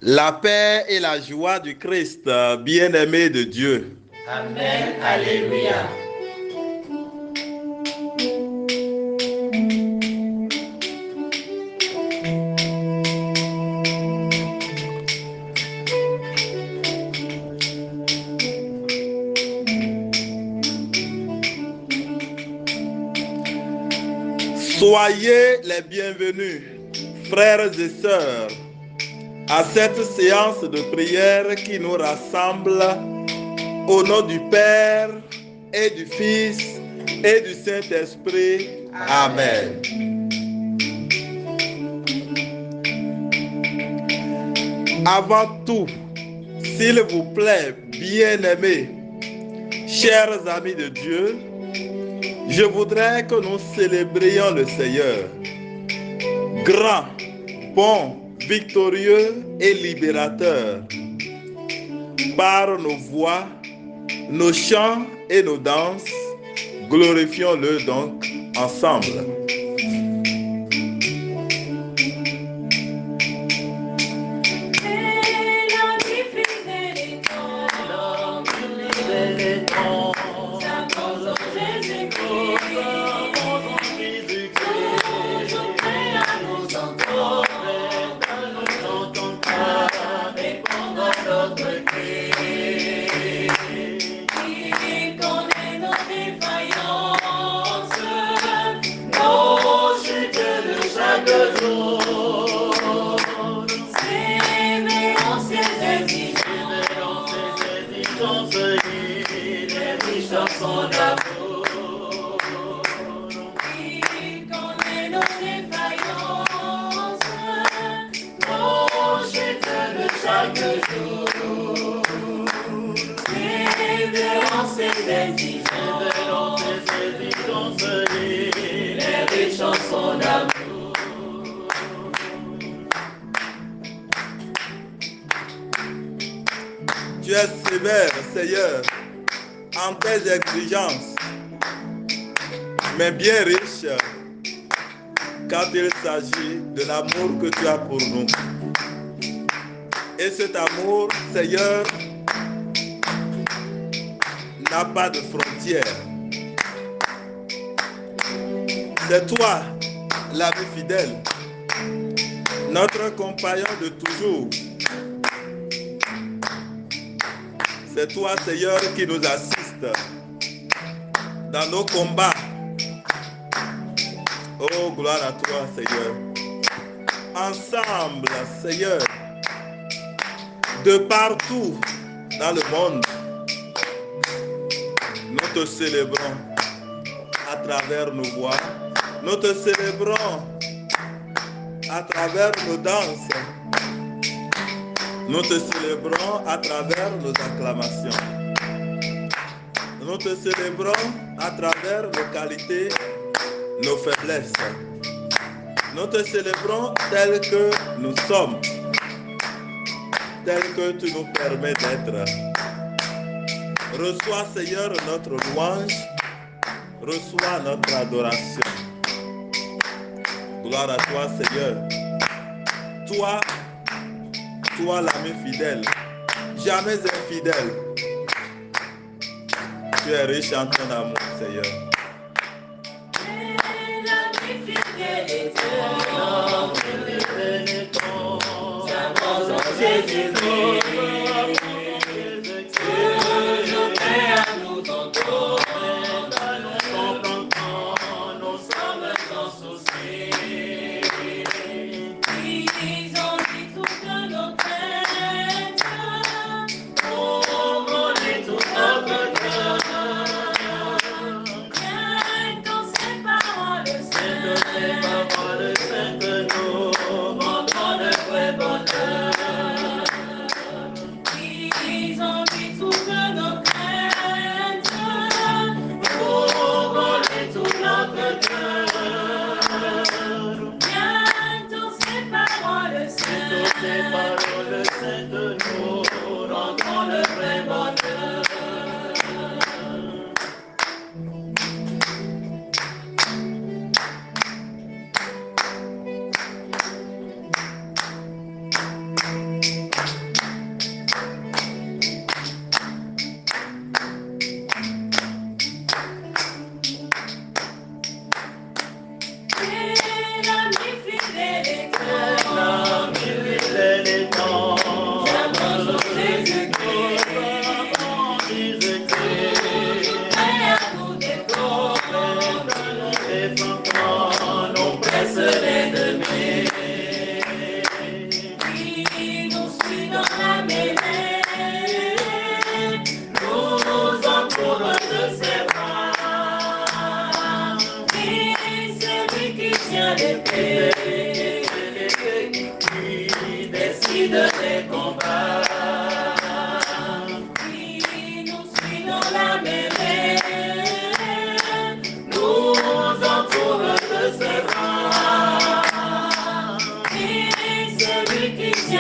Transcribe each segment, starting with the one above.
La paix et la joie du Christ, bien-aimé de Dieu. Amen. Alléluia. Soyez les bienvenus, frères et sœurs, à cette séance de prière qui nous rassemble au nom du Père et du Fils et du Saint-Esprit. Amen. Avant tout, s'il vous plaît, bien-aimés, chers amis de Dieu, je voudrais que nous célébrions le Seigneur, grand, bon, victorieux et libérateur, par nos voix, nos chants et nos danses. Glorifions-le donc ensemble. Son amour, il connaît nos défaillances, nos chutes chaque jour, révérence et exigences, les riches en son amour. Tu es sévère, Seigneur, en tes exigences, mais bien riche quand il s'agit de l'amour que tu as pour nous. Et cet amour, Seigneur, n'a pas de frontières. C'est toi, l'ami fidèle, notre compagnon de toujours. C'est toi, Seigneur, qui nous assiste dans nos combats. Oh, gloire à toi, Seigneur. Ensemble, Seigneur, de partout dans le monde, nous te célébrons à travers nos voix. Nous te célébrons à travers nos danses. Nous te célébrons à travers nos acclamations. Nous te célébrons à travers nos qualités, nos faiblesses. Nous te célébrons tel que nous sommes, tel que tu nous permets d'être. Reçois, Seigneur, notre louange, reçois notre adoration. Gloire à toi, Seigneur. Toi l'ami fidèle, jamais infidèle. Tu es riche en ton amour, Seigneur. L'ami fidèle et éternel, Jésus-Christ, toujours prêt à nous entendre, nous sommes sans souci. Ils ont dit tout que nos craintes, pour les tout notre cœur. Viens dans ces paroles saintes, nous montrons le vrai bonheur. Ils ont dit tout que nos craintes, pour les tout notre cœur. Viens dans ces paroles saintes, nous rentrons le vrai bonheur.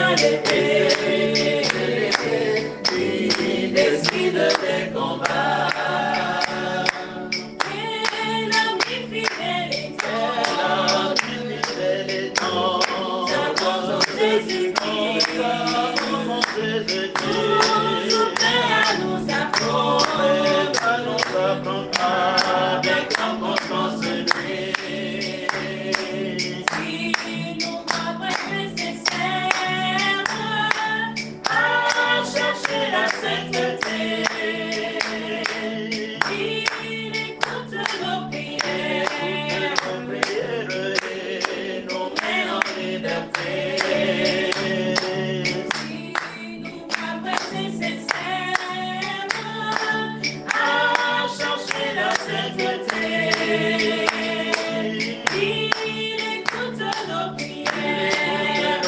à l'épée, il décide des combats. Et l'ami fidèle est temps, j'avance en Jésus-Christ, toujours prêt à nous apprendre avec grande confiance lui. Si nous m'avons nécessaire à chercher la sainteté, il écoute nos prières et nous met en liberté. Si nous m'avons nécessaire à chercher la sainteté, il écoute nos prières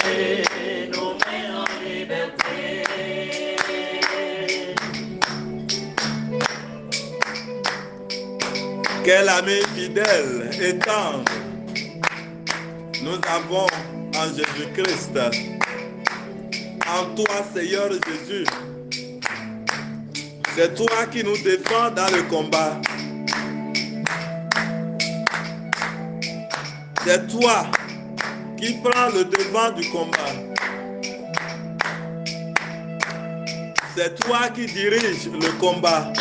et nous met en liberté. Quel ami fidèle et tendre nous avons en Jésus-Christ. En toi, Seigneur Jésus, c'est toi qui nous défends dans le combat. C'est toi qui prends le devant du combat. C'est toi qui diriges le combat.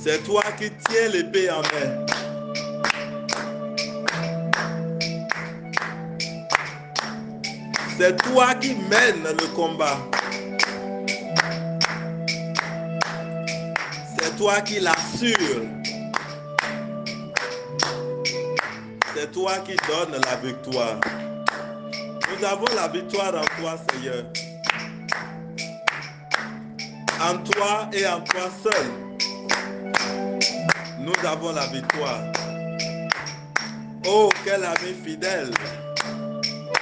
C'est toi qui tiens l'épée en main. C'est toi qui mènes le combat. C'est toi qui l'assures. C'est toi qui donnes la victoire. Nous avons la victoire en toi, Seigneur. En toi et en toi seul, nous avons la victoire. Oh, quel ami fidèle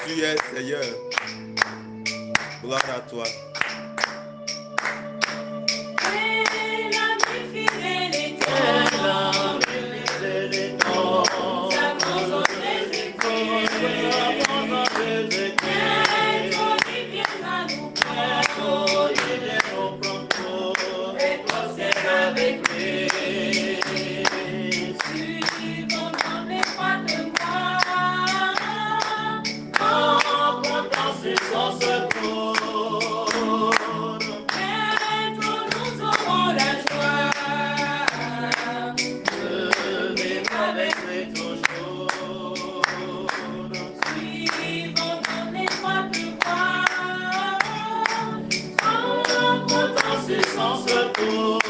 tu es, Seigneur. Gloire à toi. Et l'ami fidèle est temps, j'avance en Jésus-Christ, et il vient à nous prendre, et procède avec lui. Suivons dans les pas de moi, en comptant sur son secours. Bientôt nous aurons la joie de vivre avec lui toujours. Suivons dans les pas de moi, en comptant sur son secours.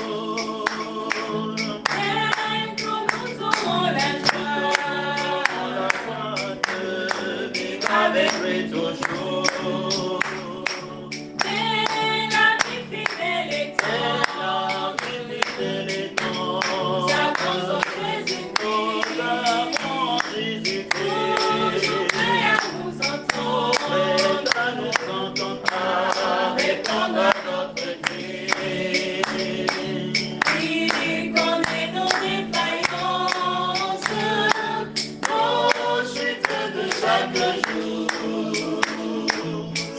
Bientôt nous aurons la joie de vivre avec lui toujours. Et l'ami fidèle est temps, j'avance en Jésus-Christ, toujours prêt à nous entendre, à répondre à notre cri. Il connaît nos défaillances, nos chutes de chaque jour.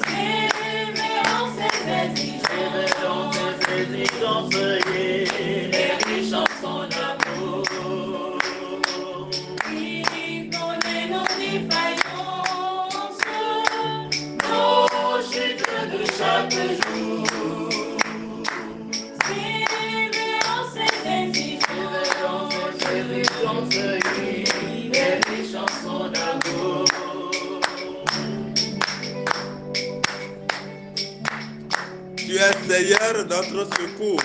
Révérons ses exigences et riche en son amour. Il connaît nos défaillances, nos chutes de chaque jour. Révérons ses exigences et riche en son amour. Tu es Seigneur notre secours.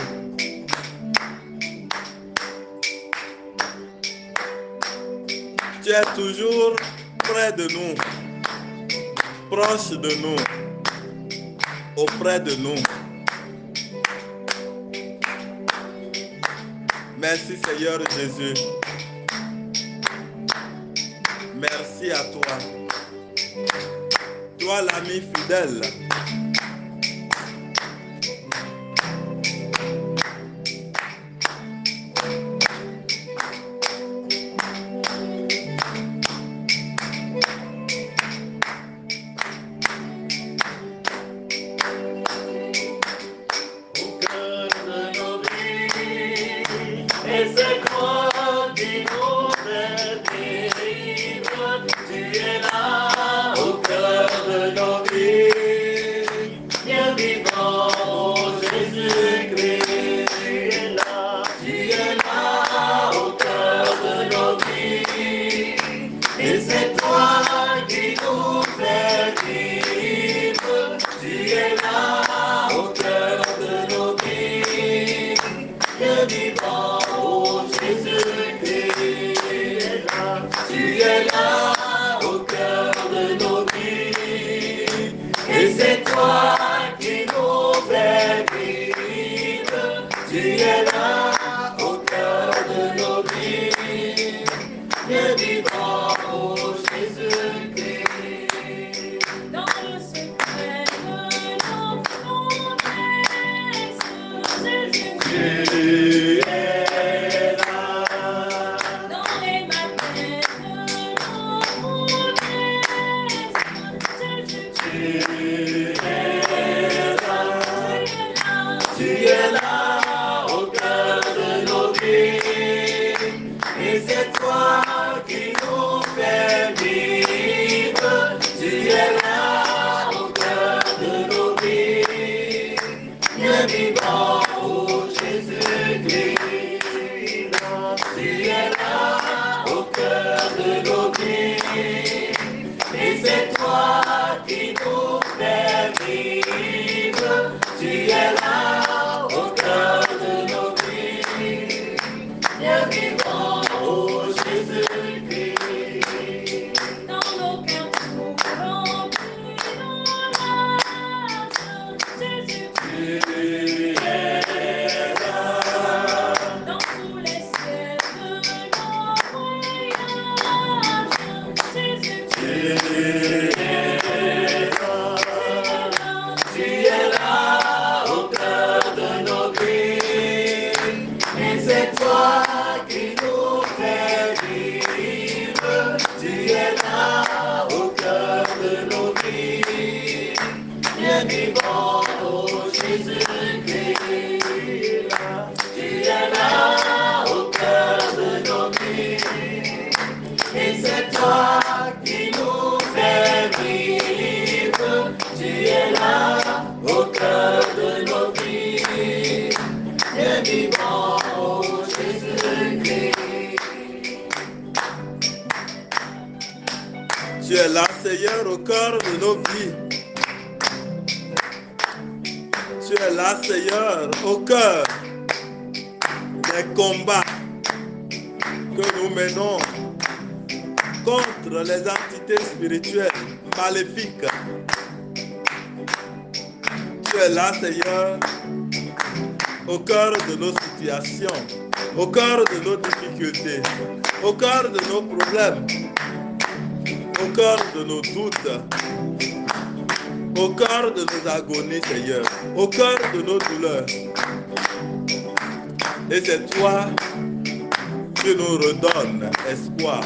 Tu es toujours près de nous, proche de nous, auprès de nous. Merci Seigneur Jésus. Merci à toi. Toi l'ami fidèle. Tu es là au cœur de nos vies. Dieu vivant, oh Jésus-Christ. Tu es là au cœur de nos vies. Et c'est toi qui nous fais vivre. Tu es là au cœur de nos vies. Dieu vivant, oh Jésus-Christ. Tu es là au cœur de nos vies. Et c'est toi qui nous fais vivre. Tu es là au cœur de nos vies. Dieu vivant, oh Jésus-Christ. Dans le secret de nos promesses, Jésus, tu es là. Dans les matins de nos promesses, Jésus, tu es là. Tu es là au cœur de nos vies. Et c'est toi qui nous fais vivre. Tu es là au cœur de nos vies. Dieu vivant, oh Jésus-Christ. Tu es là au cœur de nos vies. Et c'est toi qui nous fais vivre. Tu es là au cœur de nos vies. Dieu vivant, oh Jésus-Christ. Dans nos cœurs tout remplis d'orage, Jésus, tu es là. Dans tous les cieux de nos voyages, Jésus, tu es là. Tu es là au cœur de nos vies. Et c'est toi qui nous fais vivre. Tu es là au cœur de nos vies. Dieu vivant, oh Jésus-Christ. Tu es là au cœur de nos vies. Et c'est toi qui nous fais vivre. Tu es là au cœur de nos vies. Dieu vivant, oh Jésus-Christ. Tu es là, Seigneur, au cœur de nos vies. Tu es là, Seigneur, au cœur des combats que nous menons contre les entités spirituelles maléfiques. Tu es là, Seigneur, au cœur de nos situations, au cœur de nos difficultés, au cœur de nos problèmes, au cœur de nos doutes, au cœur de nos agonies, Seigneur, au cœur de nos douleurs. Et c'est toi qui nous redonnes espoir.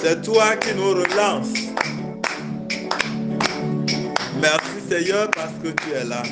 C'est toi qui nous relances. Merci, Seigneur, parce que tu es là.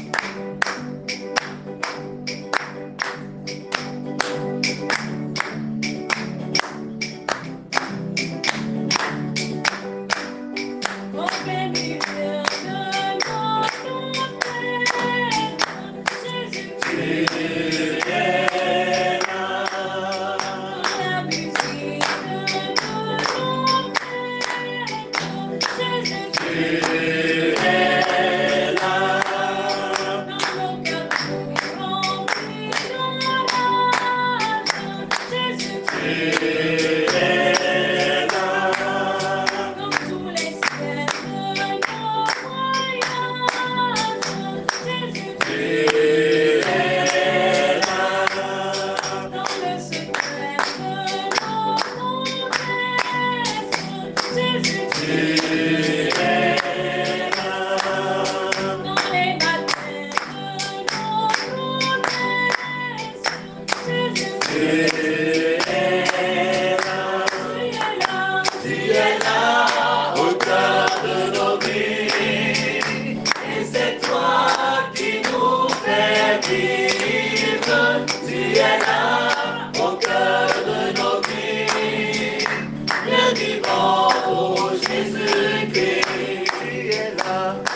vivant, oh Jésus-Christ.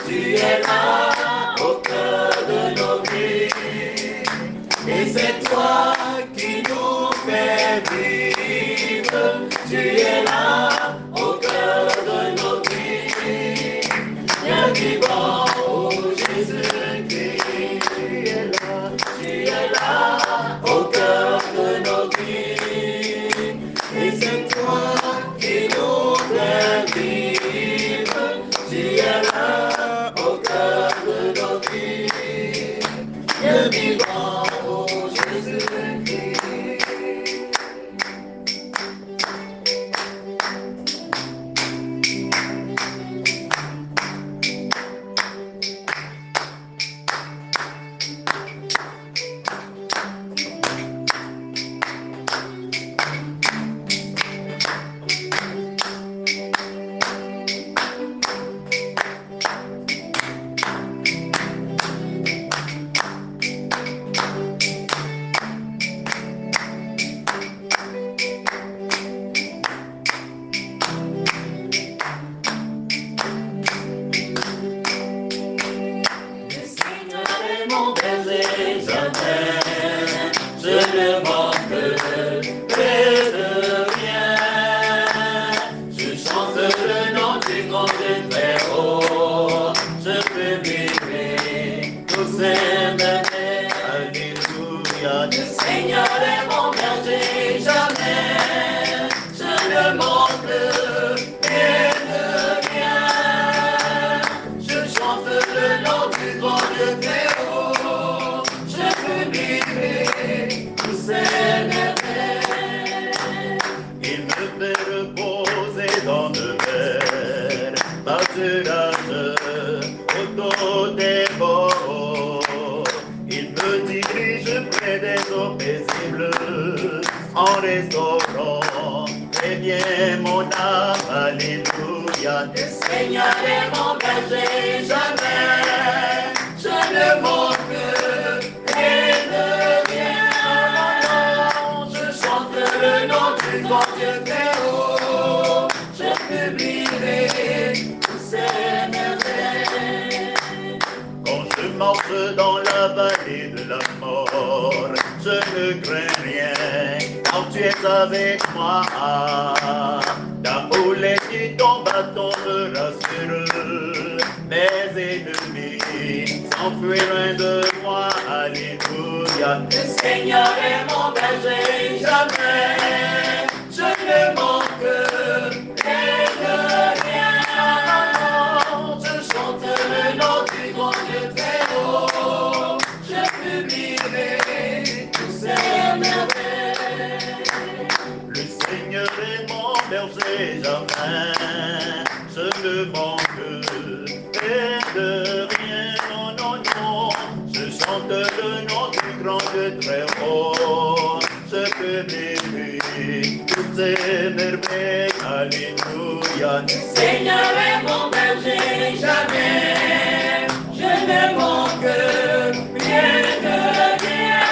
Tu es là au cœur de nos vies. Et c'est toi qui nous fais vivre. Tu es là au cœur de nos vies. Bien vivant, oh Jésus-Christ. Tu es là au cœur de nos vies. Et c'est toi qui nous fais vivre. Tu es là au cœur de nos vies. Bien vivant, oh Jésus-Christ. Je ne manque plus de rien. Je chante le nom du grand Dieu très haut. Je peux vivre tous ces merveilles. Alléluia. Le Seigneur est mon berger, jamais je ne manque plus de rien. Je chante le nom du grand Dieu très haut. Je peux vivre tous ces merveilles. Il me fait reposer dans le vert pâturage autour des bords. Il me dirige près des eaux paisibles en restaurant très bien mon âme. Alléluia. Le Seigneur est mon berger, jamais je ne manque et de rien. Je chante le nom du grand Dieu très haut. Je publierai tous ces merveilles. Quand je marche dans la vallée de la mort, je ne crains rien, car tu es avec moi. Ta houlette et ton bâton me rassurent. Mes ennemis s'enfuiront de moi. Alléluia. Le Seigneur est mon berger, jamais je ne manque et de rien. Je chante le nom du grand Dieu très haut. Je publierai tous ces merveilles. Le Seigneur est mon berger, jamais je ne manque et de rien. Non, non, non. Je chante le nom du grand Dieu très haut. Je publierai toutes ces merveilles. Alléluia. Le Seigneur est mon berger, jamais je ne manque rien de rien.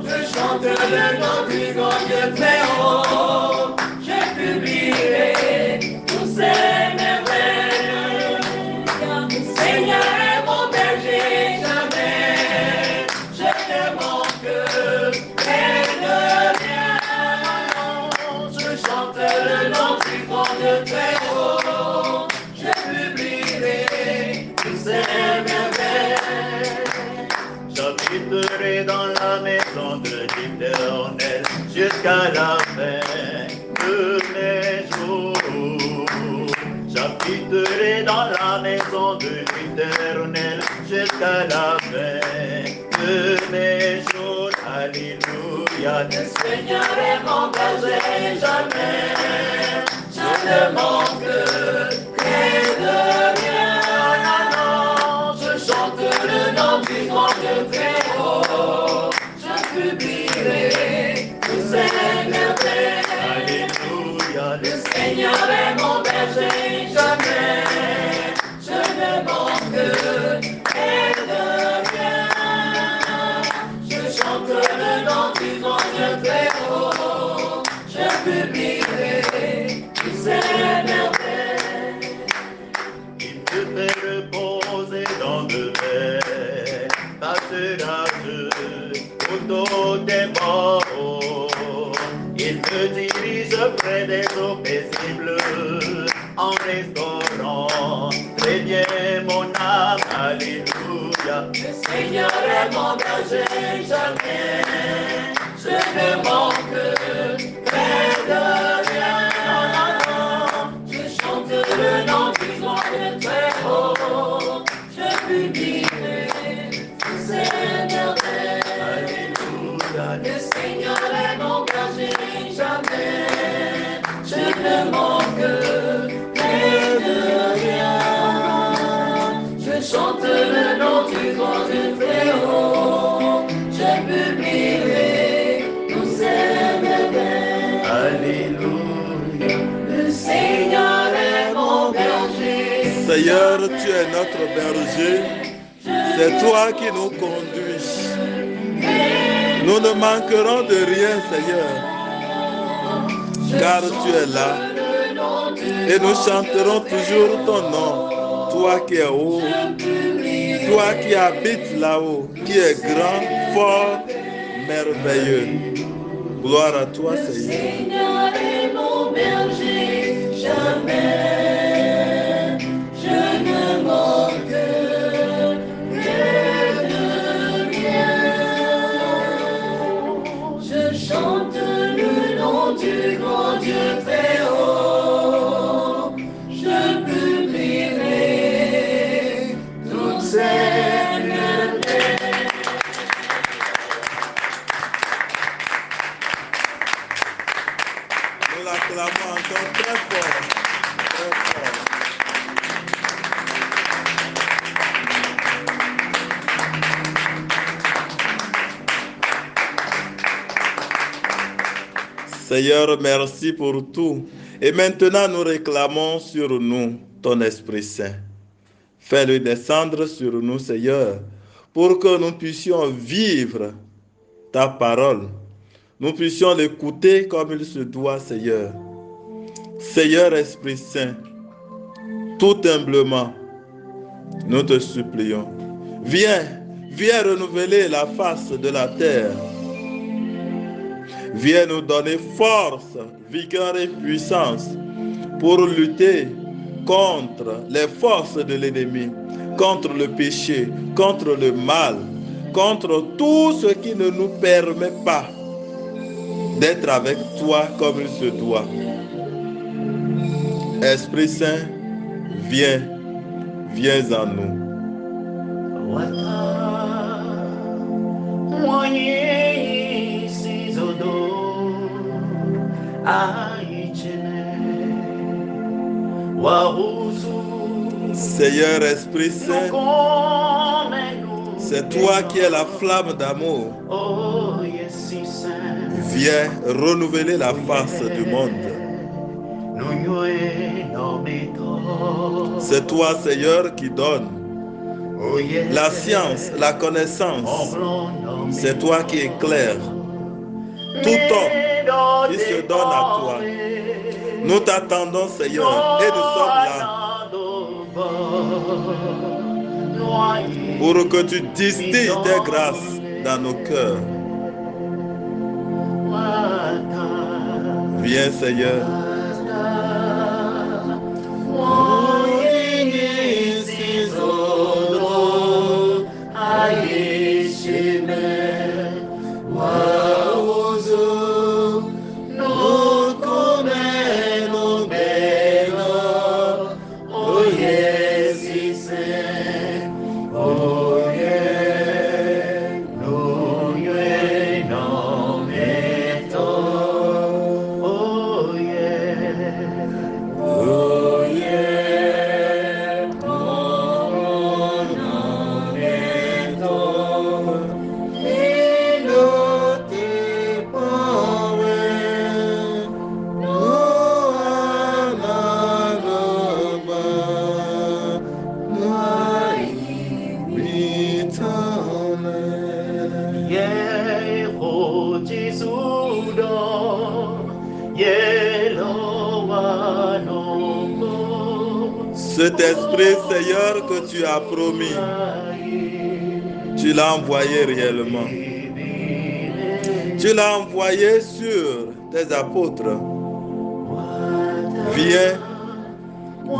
Je chante le nom du grand Dieu très haut. Je publierai tous ces merveilles. Le Seigneur est mon berger, jamais je ne manque et de rien. Je chante le nom du grand Dieu très haut. Je publierai tous ces merveilles. J'habiterai dans la maison de l'Éternel jusqu'à la fin de mes jours. J'habiterai dans la maison de l'Éternel jusqu'à la fin de mes jours. Alléluia. Le Seigneur est mon berger, jamais je ne manque et de rien. Je chante le nom du grand Dieu très haut. Je publierai tous ces merveilles. Alléluia. Le Seigneur est mon berger, jamais je ne manque et de rien. Je chante le nom du grand Dieu très haut. Je publierai des eaux paisibles en restaurant très bien mon âme, alléluia. Le Seigneur est mon berger, jamais je ne manque près de rien. Je chante le nom du grand et très haut, je publierai tous ses merveilles. Alléluia. Le Seigneur est mon berger, jamais je ne manque près de rien. Je chante le nom du grand et très haut, je publierai tous ses merveilles. Alléluia. Le Seigneur est mon berger. Seigneur, tu es notre berger. C'est toi qui nous conduis. Nous ne manquerons de rien, Seigneur, car tu es là. Et nous chanterons toujours ton nom. Toi qui es haut, toi qui habites là-haut, qui est grand, fort, merveilleux. Gloire à toi, Le Seigneur. Seigneur est mon berger, jamais je ne manque près de rien. Je chante le nom du grand Dieu très haut, je publierai toutes ses merveilles. Nous l'acclamons encore très fort. Très fort. Seigneur, merci pour tout. Et maintenant, nous réclamons sur nous ton Esprit Saint. Fais-le descendre sur nous, Seigneur, pour que nous puissions vivre ta parole. Nous puissions l'écouter comme il se doit, Seigneur. Seigneur Esprit Saint, tout humblement, nous te supplions. Viens renouveler la face de la terre. Viens nous donner force, vigueur et puissance pour lutter contre les forces de l'ennemi, contre le péché, contre le mal, contre tout ce qui ne nous permet pas d'être avec toi comme il se doit. Esprit Saint, viens en nous. Seigneur Esprit Saint, c'est toi qui es la flamme d'amour. Viens renouveler la face du monde. C'est toi, Seigneur, qui donne la science, la connaissance. C'est toi qui éclaires tout homme qui se donne à toi. Nous t'attendons, Seigneur, et nous sommes là pour que tu distilles tes grâces dans nos cœurs. Viens, Seigneur. Cet esprit, Seigneur, que tu as promis, tu l'as envoyé réellement. Tu l'as envoyé sur tes apôtres Viens,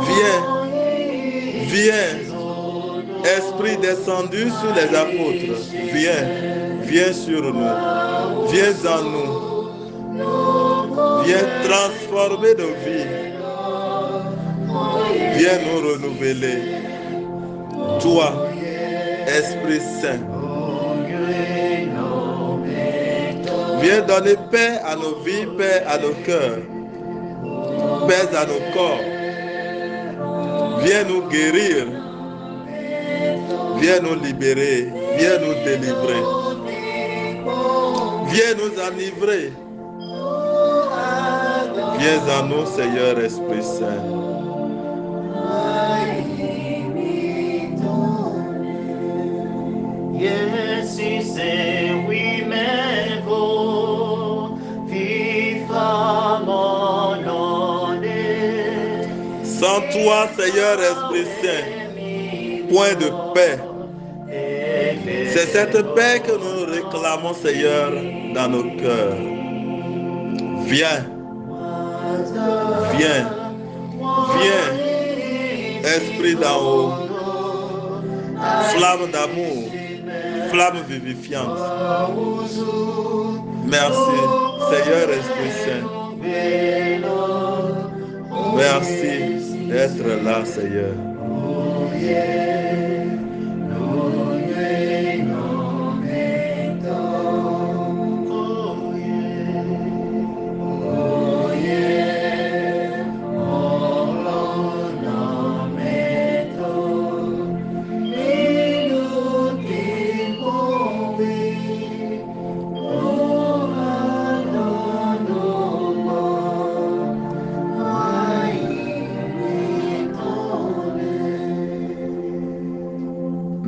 viens, viens. Esprit descendu sur les apôtres, viens sur nous, viens en nous, viens transformer nos vies, viens nous renouveler. Toi, Esprit Saint, viens donner paix à nos vies, paix à nos cœurs, paix à nos corps. Viens nous guérir, viens nous libérer, viens nous délivrer, viens nous enivrer. Viens en nous, Seigneur Esprit Saint. Sans toi, Seigneur Esprit Saint, point de paix. C'est cette paix que nous réclamons, Seigneur, dans nos cœurs. Viens, viens, viens, Esprit d'en haut, flamme d'amour, flamme vivifiante. Merci, Seigneur Esprit Saint. Merci d'être là, Seigneur.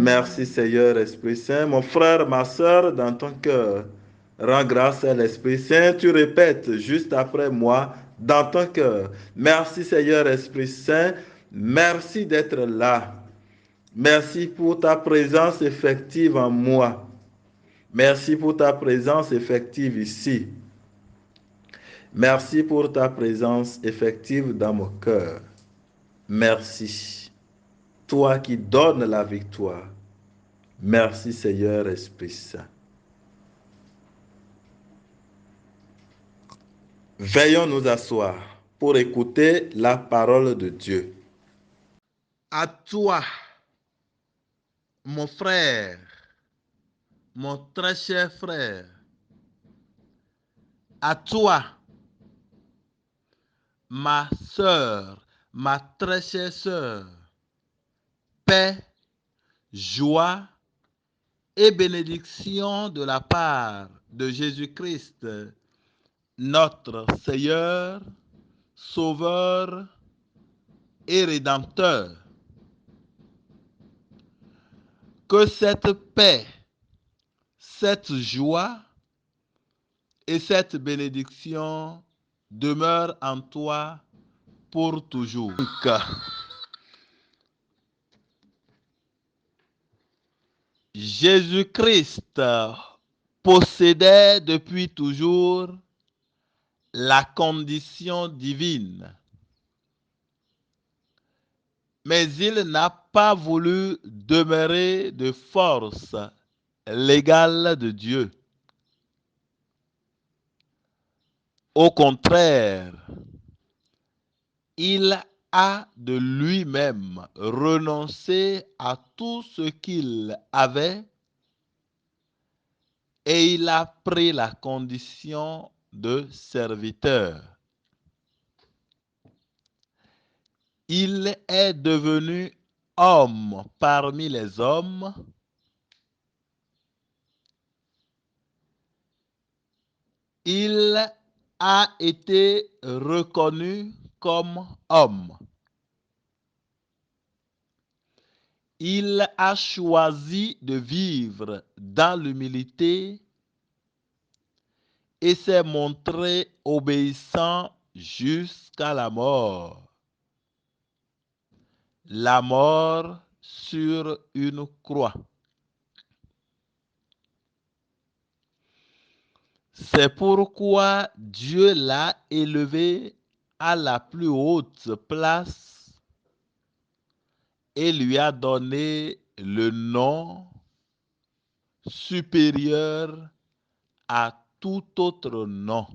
Merci Seigneur Esprit Saint. Mon frère, ma soeur, dans ton cœur, rends grâce à l'Esprit Saint. Tu répètes juste après moi, dans ton cœur. Merci Seigneur Esprit Saint. Merci d'être là. Merci pour ta présence effective en moi. Merci pour ta présence effective ici. Merci pour ta présence effective dans mon cœur. Merci. Toi qui donnes la victoire. Merci Seigneur Esprit Saint. Veillons nous asseoir pour écouter la parole de Dieu. À toi, mon frère, mon très cher frère, à toi, ma sœur, ma très chère sœur, paix, joie et bénédiction de la part de Jésus-Christ, notre Seigneur, Sauveur et Rédempteur. Que cette paix, cette joie et cette bénédiction demeurent en toi pour toujours. Jésus-Christ possédait depuis toujours la condition divine, mais il n'a pas voulu demeurer de force l'égale de Dieu. Au contraire, il a de lui-même renoncé à tout ce qu'il avait et il a pris la condition de serviteur. Il est devenu homme parmi les hommes. Il a été reconnu comme homme. Il a choisi de vivre dans l'humilité et s'est montré obéissant jusqu'à la mort. La mort sur une croix. C'est pourquoi Dieu l'a élevé à la plus haute place et lui a donné le nom supérieur à tout autre nom.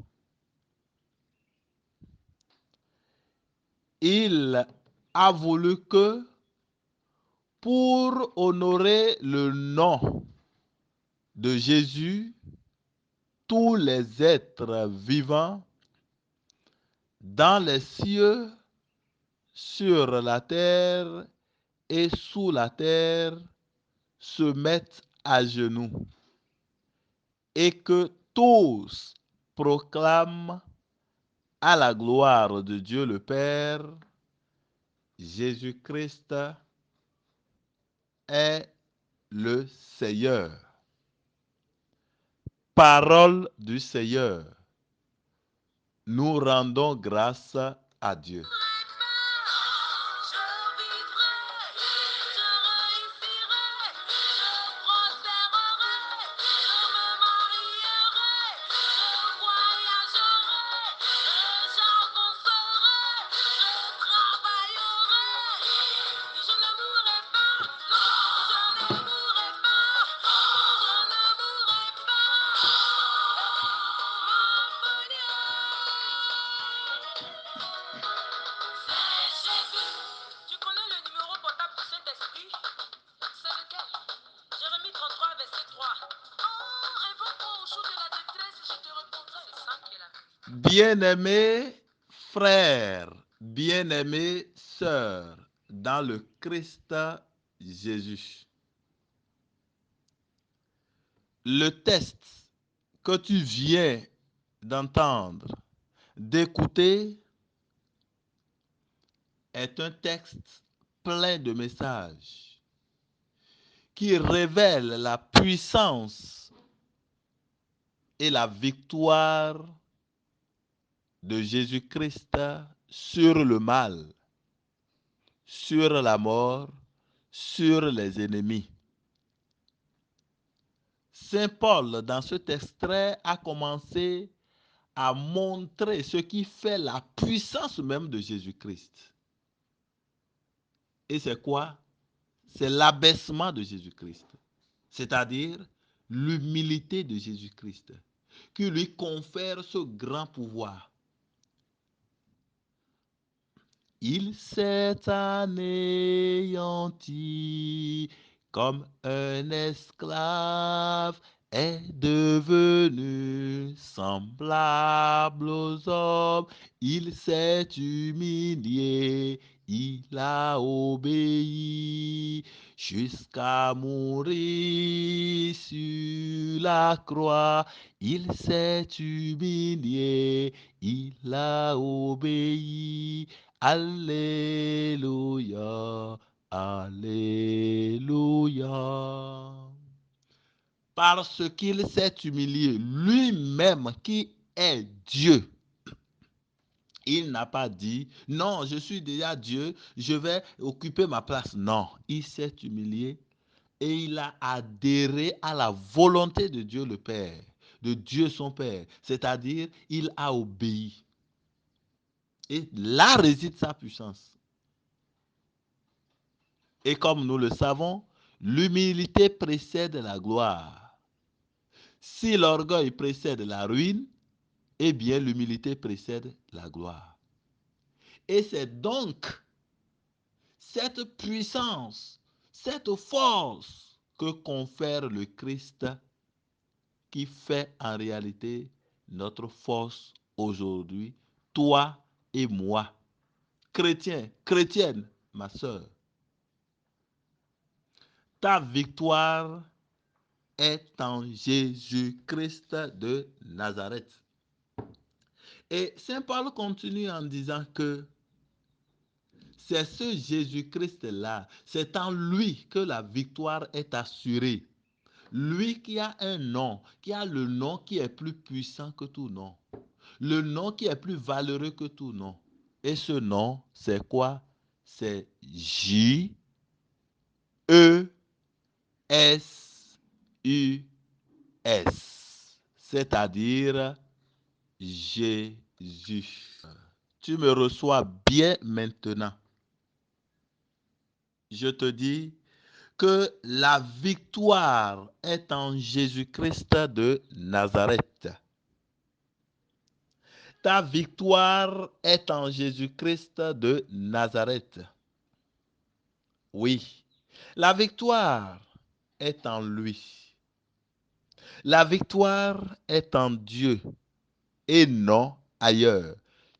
Il a voulu que, pour honorer le nom de Jésus, tous les êtres vivants dans les cieux, sur la terre et sous la terre se mettent à genoux et que tous proclament à la gloire de Dieu le Père, Jésus-Christ est le Seigneur. Parole du Seigneur. Nous rendons grâce à Dieu. Bien-aimés frères, bien-aimées sœurs, dans le Christ Jésus. Le texte que tu viens d'entendre, d'écouter, est un texte plein de messages qui révèle la puissance et la victoire de Jésus-Christ sur le mal, sur la mort, sur les ennemis. Saint Paul, dans cet extrait, a commencé à montrer ce qui fait la puissance même de Jésus-Christ. Et c'est quoi? C'est l'abaissement de Jésus-Christ, c'est-à-dire l'humilité de Jésus-Christ, qui lui confère ce grand pouvoir. Il s'est anéanti comme un esclave est devenu semblable aux hommes. Il s'est humilié, il a obéi jusqu'à mourir sur la croix. Il s'est humilié, il a obéi. Alléluia, alléluia. Parce qu'il s'est humilié lui-même qui est Dieu. Il n'a pas dit, non, je suis déjà Dieu, je vais occuper ma place. Non, il s'est humilié et il a adhéré à la volonté de Dieu le Père, de Dieu son Père. C'est-à-dire, il a obéi. Et là réside sa puissance. Et comme nous le savons, l'humilité précède la gloire. Si l'orgueil précède la ruine, eh bien l'humilité précède la gloire. Et c'est donc cette puissance, cette force que confère le Christ qui fait en réalité notre force aujourd'hui, toi et moi. Chrétien, chrétienne, ma sœur, ta victoire est en Jésus-Christ de Nazareth. Et Saint Paul continue en disant que c'est ce Jésus-Christ-là, c'est en lui que la victoire est assurée. Lui qui a un nom, qui a le nom qui est plus puissant que tout nom, le nom qui est plus valeureux que tout nom. Et ce nom, c'est quoi? C'est J-E-S-U-S, c'est-à-dire Jésus. tu me reçois bien maintenant. Je te dis que la victoire est en Jésus-Christ de Nazareth. Ta victoire est en Jésus-Christ de Nazareth. Oui, la victoire est en lui. La victoire est en Dieu et non ailleurs.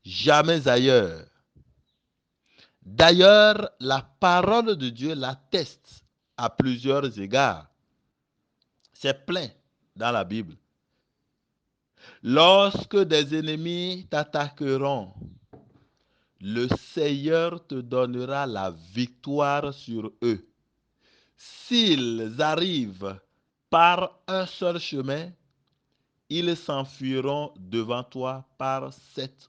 Jamais ailleurs. D'ailleurs, la parole de Dieu l'atteste à plusieurs égards. C'est plein dans la Bible. Lorsque des ennemis t'attaqueront, le Seigneur te donnera la victoire sur eux. S'ils arrivent par un seul chemin, ils s'enfuiront devant toi par sept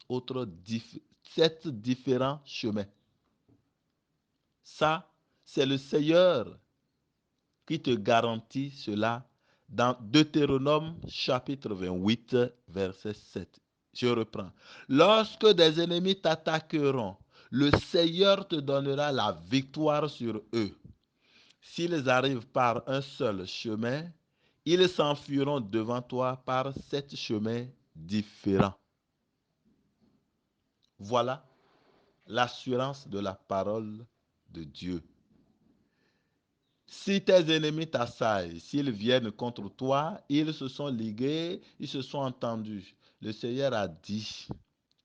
différents chemins. Ça, c'est le Seigneur qui te garantit cela dans Deutéronome chapitre 28, verset 7. Je reprends. Lorsque des ennemis t'attaqueront, le Seigneur te donnera la victoire sur eux. S'ils arrivent par un seul chemin, ils s'enfuiront devant toi par sept chemins différents. Voilà l'assurance de la parole de Dieu. Si tes ennemis t'assaillent, s'ils viennent contre toi, ils se sont ligués, ils se sont entendus. Le Seigneur a dit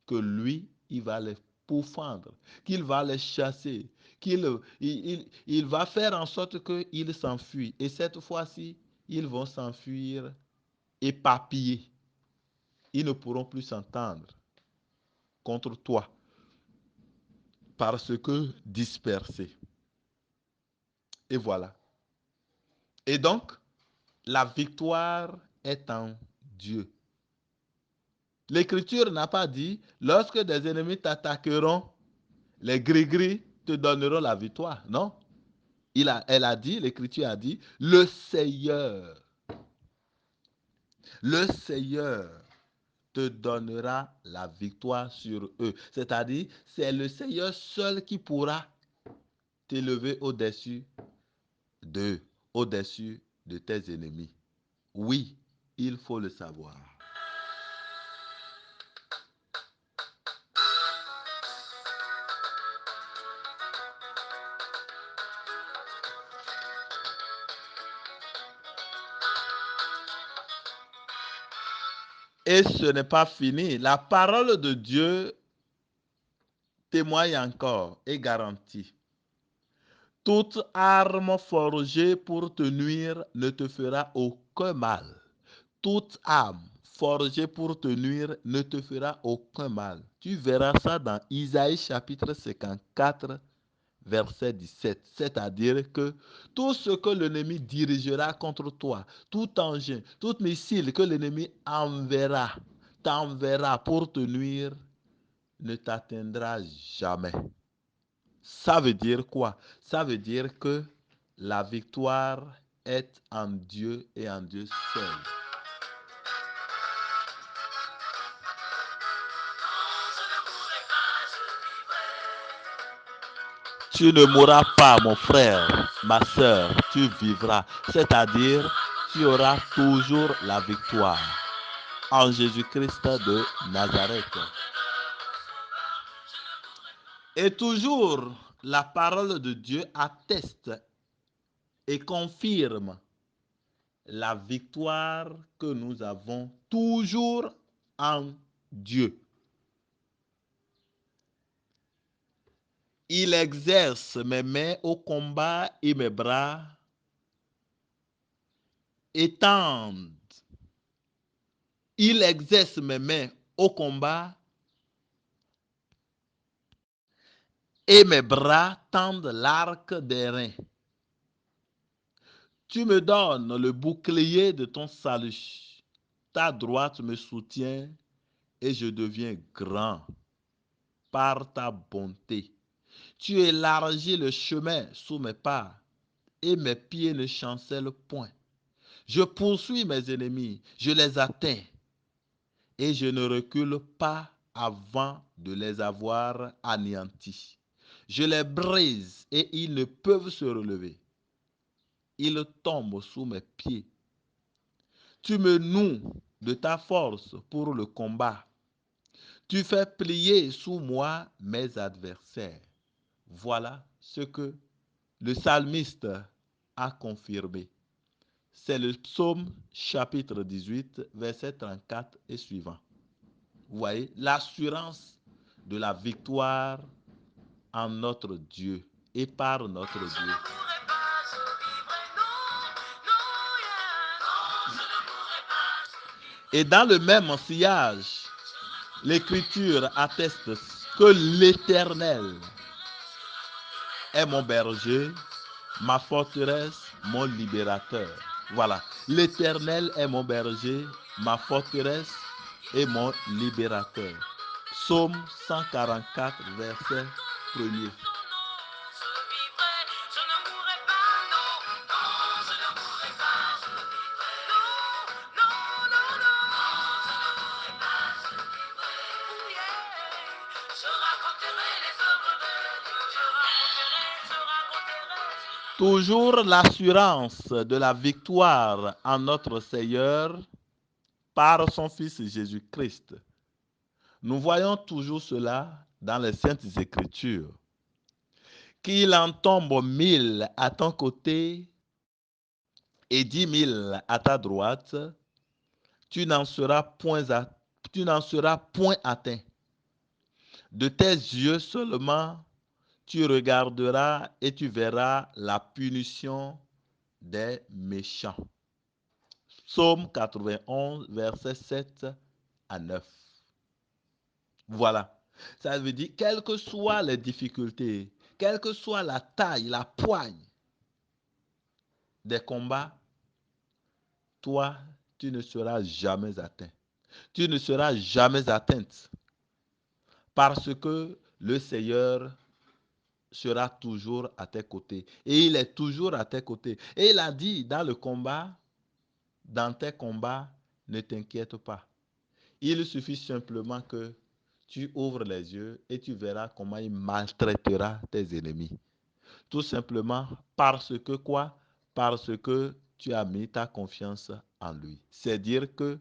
que lui, il va les pourfendre, qu'il va les chasser, il va faire en sorte qu'ils s'enfuient. Et cette fois-ci, ils vont s'enfuir éparpillés. Ils ne pourront plus s'entendre contre toi parce que dispersés. Et voilà. Et donc, la victoire est en Dieu. L'Écriture n'a pas dit, lorsque des ennemis t'attaqueront, les gris-gris te donneront la victoire. Non. Elle a dit, l'Écriture a dit, le Seigneur te donnera la victoire sur eux. C'est-à-dire, c'est le Seigneur seul qui pourra t'élever au-dessus d'eux, au-dessus de tes ennemis. Oui, il faut le savoir. Et ce n'est pas fini. La parole de Dieu témoigne encore et garantit. Toute arme forgée pour te nuire ne te fera aucun mal. Toute arme forgée pour te nuire ne te fera aucun mal. Tu verras ça dans Isaïe chapitre 54, verset 17. C'est-à-dire que tout ce que l'ennemi dirigera contre toi, tout engin, tout missile que l'ennemi t'enverra pour te nuire, ne t'atteindra jamais. Ça veut dire quoi? Ça veut dire que la victoire est en Dieu et en Dieu seul. Tu ne mourras pas, mon frère, ma soeur, tu vivras. C'est-à-dire, tu auras toujours la victoire en Jésus-Christ de Nazareth. Et toujours, la parole de Dieu atteste et confirme la victoire que nous avons toujours en Dieu. Il exerce mes mains au combat et mes bras étendent. Il exerce mes mains au combat et mes bras tendent l'arc des reins. Tu me donnes le bouclier de ton salut. Ta droite me soutient et je deviens grand par ta bonté. Tu élargis le chemin sous mes pas et mes pieds ne chancellent point. Je poursuis mes ennemis, je les atteins et je ne recule pas avant de les avoir anéantis. Je les brise et ils ne peuvent se relever. Ils tombent sous mes pieds. Tu me noues de ta force pour le combat. Tu fais plier sous moi mes adversaires. Voilà ce que le psalmiste a confirmé. C'est le psaume chapitre 18, verset 34 et suivant. Vous voyez, l'assurance de la victoire en notre Dieu et par notre Dieu. Et dans le même sillage, l'Écriture atteste que l'Éternel est mon berger, ma forteresse, mon libérateur. Voilà, l'Éternel est mon berger, ma forteresse et mon libérateur. Psaume 144, verset 1er. Toujours l'assurance de la victoire en notre Seigneur par son Fils Jésus-Christ. Nous voyons toujours cela dans les Saintes Écritures. Qu'il en tombe 1000 à ton côté et 10 000 à ta droite, tu n'en seras point atteint. De tes yeux seulement, tu regarderas et tu verras la punition des méchants. Psaume 91, versets 7 à 9. Voilà. Ça veut dire, quelles que soient les difficultés, quelle que soit la taille, la poigne des combats, toi, tu ne seras jamais atteint. Tu ne seras jamais atteinte. Parce que le Seigneur sera toujours à tes côtés. Et il est toujours à tes côtés. Et il a dit dans le combat, dans tes combats, ne t'inquiète pas. Il suffit simplement que tu ouvres les yeux et tu verras comment il maltraitera tes ennemis. Tout simplement parce que quoi? Parce que tu as mis ta confiance en lui. C'est dire que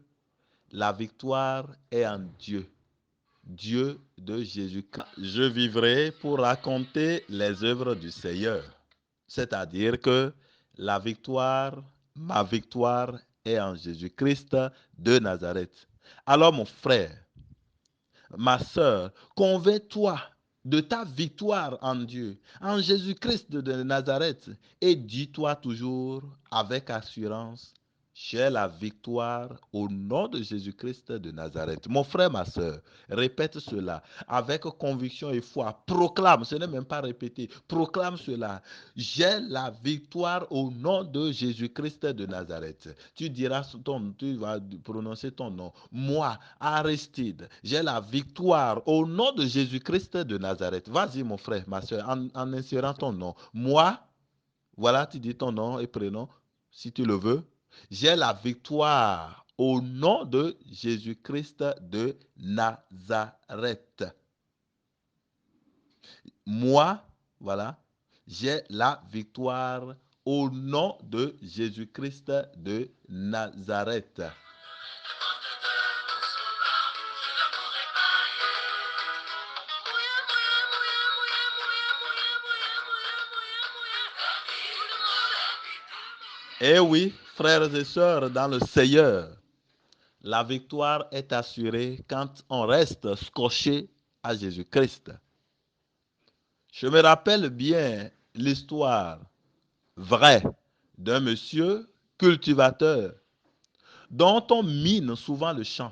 la victoire est en Dieu. Dieu de Jésus-Christ. Je vivrai pour raconter les œuvres du Seigneur. C'est-à-dire que la victoire, ma victoire est en Jésus-Christ de Nazareth. Alors mon frère, ma sœur, convainc-toi de ta victoire en Dieu, en Jésus-Christ de Nazareth, et dis-toi toujours avec assurance, j'ai la victoire au nom de Jésus-Christ de Nazareth. Mon frère, ma sœur, répète cela avec conviction et foi. Proclame, ce n'est même pas répéter, proclame cela. J'ai la victoire au nom de Jésus-Christ de Nazareth. Tu diras tu vas prononcer ton nom. Moi, Aristide, j'ai la victoire au nom de Jésus-Christ de Nazareth. Vas-y, mon frère, ma soeur, en insérant ton nom. Moi, voilà, tu dis ton nom et prénom, si tu le veux. J'ai la victoire au nom de Jésus-Christ de Nazareth. Moi, voilà, j'ai la victoire au nom de Jésus-Christ de Nazareth. Eh oui, frères et sœurs, dans le Seigneur, la victoire est assurée quand on reste scotché à Jésus-Christ. Je me rappelle bien l'histoire vraie d'un monsieur cultivateur dont on mine souvent le champ.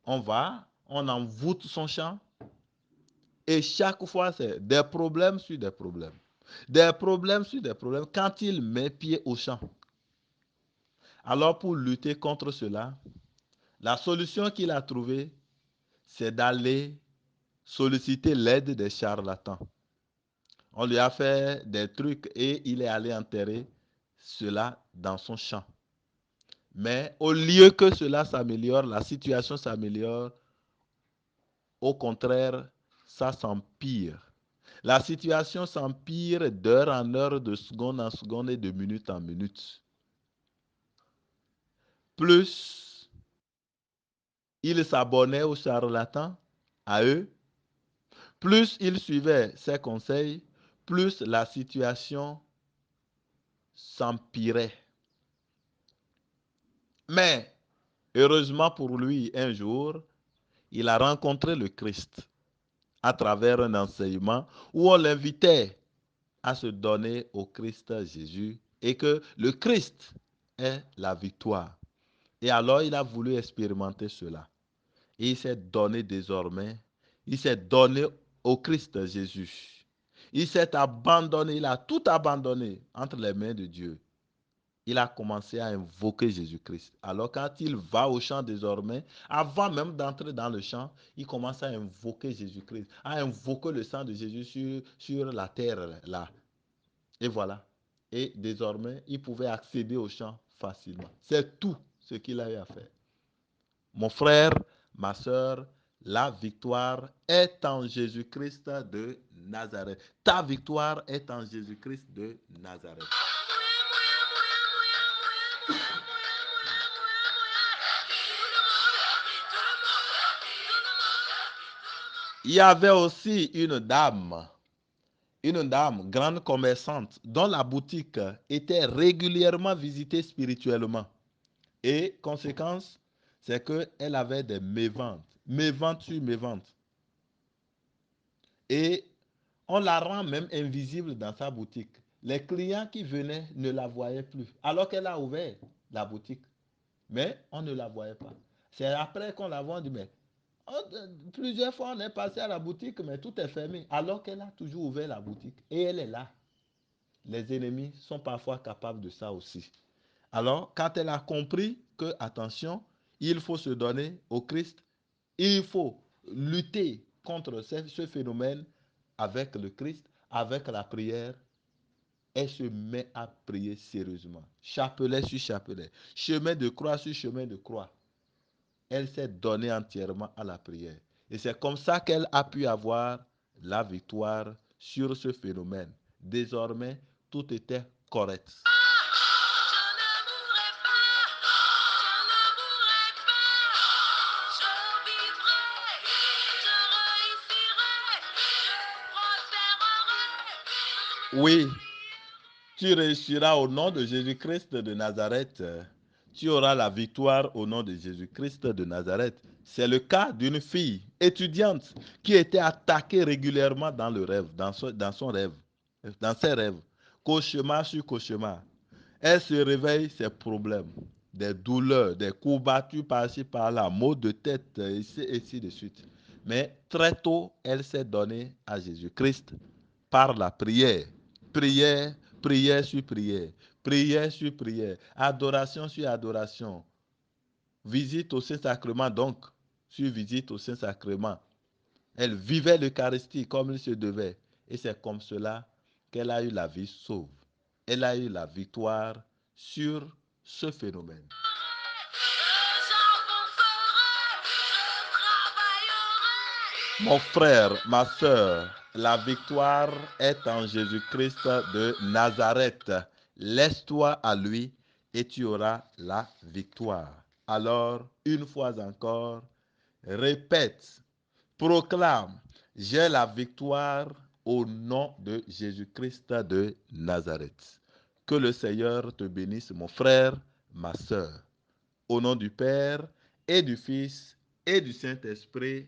On envoûte son champ et chaque fois c'est des problèmes sur des problèmes. Des problèmes sur des problèmes quand il met pied au champ. Alors pour lutter contre cela, la solution qu'il a trouvée, c'est d'aller solliciter l'aide des charlatans. On lui a fait des trucs et il est allé enterrer cela dans son champ. Mais au lieu que cela s'améliore, la situation s'améliore, au contraire, ça s'empire. La situation s'empire d'heure en heure, de seconde en seconde et de minute en minute. Plus il s'abonnait aux charlatans, à eux, plus il suivait ses conseils, plus la situation s'empirait. Mais, heureusement pour lui, un jour, il a rencontré le Christ à travers un enseignement où on l'invitait à se donner au Christ Jésus et que le Christ est la victoire. Et alors, il a voulu expérimenter cela. Et il s'est donné désormais, il s'est donné au Christ Jésus. Il s'est abandonné, il a tout abandonné entre les mains de Dieu. Il a commencé à invoquer Jésus-Christ. Alors quand il va au champ désormais, avant même d'entrer dans le champ, il commence à invoquer Jésus-Christ, à invoquer le sang de Jésus sur la terre là. Et voilà. Et désormais, il pouvait accéder au champ facilement. C'est tout ce qu'il a eu à faire. Mon frère, ma soeur, la victoire est en Jésus-Christ de Nazareth. Ta victoire est en Jésus-Christ de Nazareth. Il y avait aussi une dame, grande commerçante, dont la boutique était régulièrement visitée spirituellement. Et conséquence, c'est qu'elle avait des méventes, méventes sur méventes. Et on la rend même invisible dans sa boutique. Les clients qui venaient ne la voyaient plus, alors qu'elle a ouvert la boutique. Mais on ne la voyait pas. C'est après qu'on la voit, on dit, mais plusieurs fois on est passé à la boutique, mais tout est fermé, alors qu'elle a toujours ouvert la boutique. Et elle est là. Les ennemis sont parfois capables de ça aussi. Alors, quand elle a compris que, attention, il faut se donner au Christ, il faut lutter contre ce phénomène avec le Christ, avec la prière, elle se met à prier sérieusement. Chapelet sur chapelet, chemin de croix sur chemin de croix. Elle s'est donnée entièrement à la prière. Et c'est comme ça qu'elle a pu avoir la victoire sur ce phénomène. Désormais, tout était correct. Oui, tu réussiras au nom de Jésus-Christ de Nazareth. Tu auras la victoire au nom de Jésus-Christ de Nazareth. C'est le cas d'une fille étudiante qui était attaquée régulièrement dans le rêve, dans son rêve, dans ses rêves, cauchemar sur cauchemar. Elle se réveille, ses problèmes, des douleurs, des courbatures par-ci par-là, maux de tête, et ainsi de suite. Mais très tôt, elle s'est donnée à Jésus-Christ par la prière. Prière, prière sur prière, prière sur prière, adoration sur adoration. Visite au Saint-Sacrement donc, sur visite au Saint-Sacrement. Elle vivait l'Eucharistie comme il se devait. Et c'est comme cela qu'elle a eu la vie sauve. Elle a eu la victoire sur ce phénomène. Mon frère, ma soeur, la victoire est en Jésus-Christ de Nazareth. Laisse-toi à lui et tu auras la victoire. Alors, une fois encore, répète, proclame, j'ai la victoire au nom de Jésus-Christ de Nazareth. Que le Seigneur te bénisse, mon frère, ma soeur. Au nom du Père et du Fils et du Saint-Esprit.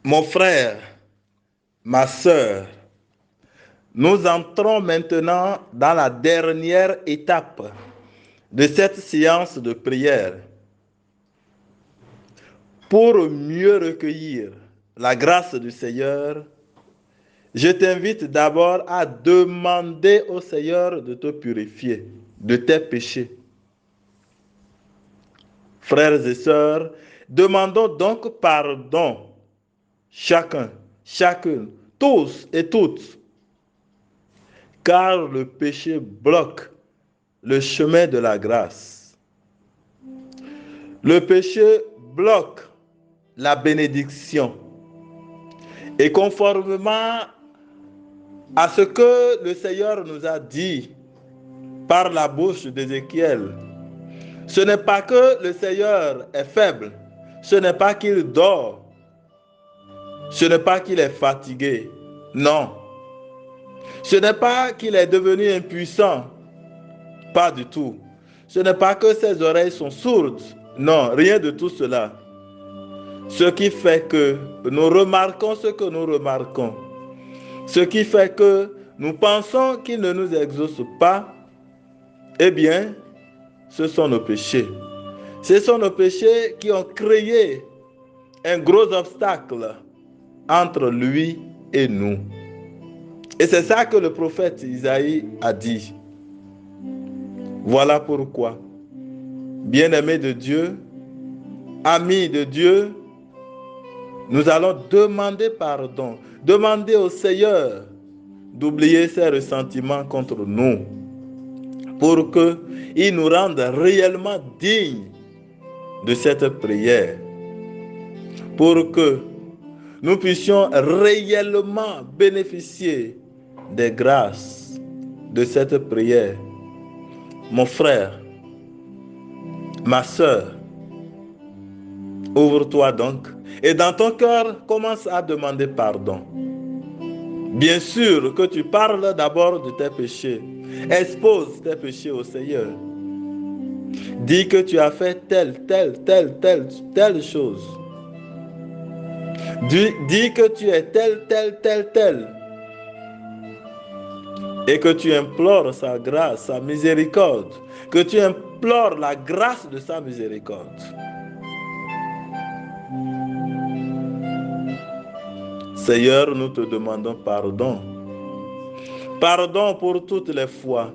Mon frère, ma soeur, nous entrons maintenant dans la dernière étape de cette séance de prière. Pour mieux recueillir la grâce du Seigneur, je t'invite d'abord à demander au Seigneur de te purifier de tes péchés. Frères et sœurs, demandons donc pardon, chacune, tous et toutes, car le péché bloque le chemin de la grâce. Le péché bloque la bénédiction. Et conformément à ce que le Seigneur nous a dit par la bouche d'Ézéchiel, ce n'est pas que le Seigneur est faible, ce n'est pas qu'il dort, ce n'est pas qu'il est fatigué, non. Ce n'est pas qu'il est devenu impuissant, pas du tout. Ce n'est pas que ses oreilles sont sourdes, non, rien de tout cela. Ce qui fait que nous remarquons ce que nous remarquons, ce qui fait que nous pensons qu'il ne nous exauce pas, eh bien, ce sont nos péchés. Ce sont nos péchés qui ont créé un gros obstacle entre lui et nous. Et c'est ça que le prophète Isaïe a dit. Voilà pourquoi, bien-aimés de Dieu, amis de Dieu, nous allons demander pardon, demander au Seigneur d'oublier ses ressentiments contre nous, pour qu'il nous rende réellement dignes de cette prière, pour que nous puissions réellement bénéficier des grâces de cette prière. Mon frère, ma soeur, ouvre-toi donc et dans ton cœur, commence à demander pardon. Bien sûr que tu parles d'abord de tes péchés. Expose tes péchés au Seigneur. Dis que tu as fait telle chose. Dis que tu es tel. Et que tu implores sa grâce, sa miséricorde. Que tu implores la grâce de sa miséricorde. Seigneur, nous te demandons pardon. Pardon pour toutes les fois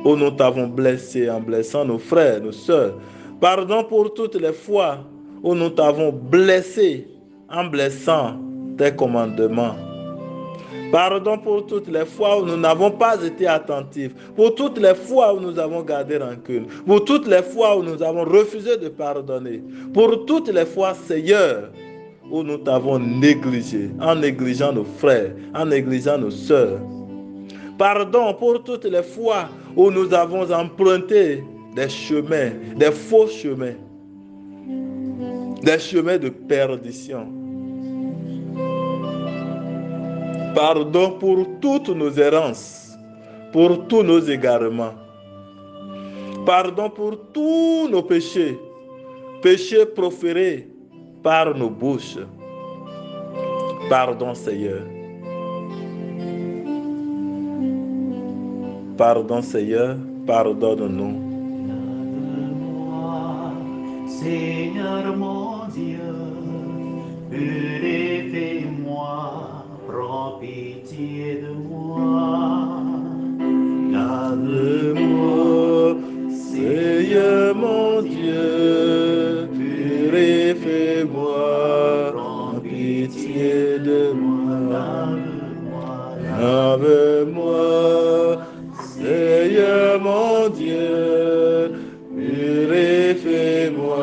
où nous t'avons blessé en blessant nos frères, nos sœurs. Pardon pour toutes les fois où nous t'avons blessé en blessant tes commandements. Pardon pour toutes les fois où nous n'avons pas été attentifs. Pour toutes les fois où nous avons gardé rancune. Pour toutes les fois où nous avons refusé de pardonner. Pour toutes les fois, Seigneur, où nous t'avons négligé, en négligeant nos frères, en négligeant nos sœurs. Pardon pour toutes les fois où nous avons emprunté des chemins, des faux chemins, des chemins de perdition. Pardon pour toutes nos errances, pour tous nos égarements. Pardon pour tous nos péchés, péchés proférés par nos bouches. Pardon, Seigneur. Pardon, Seigneur, pardonne-nous. Lave-moi, Seigneur mon Dieu, purifie-moi, prends pitié de moi. Lave-moi, Seigneur mon Dieu, purifie-moi, prends pitié de moi. Lave-moi, Seigneur mon Dieu, purifie-moi,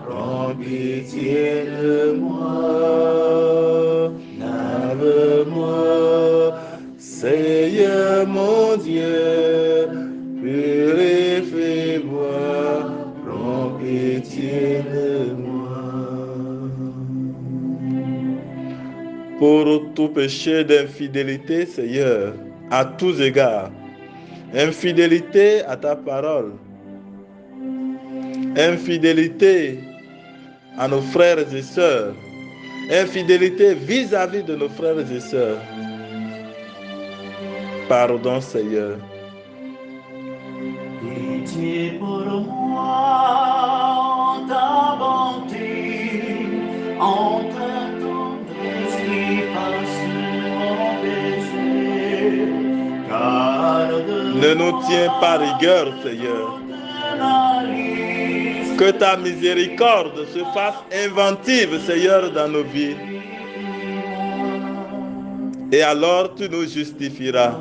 prends pitié de moi. Lave-moi, Seigneur mon Dieu, purifie-moi, prends pitié de moi. Pour tout péché d'infidélité, Seigneur, à tous égards, infidélité à ta parole, infidélité à nos frères et sœurs, infidélité vis-à-vis de nos frères et sœurs. Pardon, Seigneur. Pitié pour moi, ta bonté, entre ton esprit passe mon péché. Ne nous tiens pas rigueur, Seigneur. Que ta miséricorde se fasse inventive, Seigneur, dans nos vies. Et alors tu nous justifieras.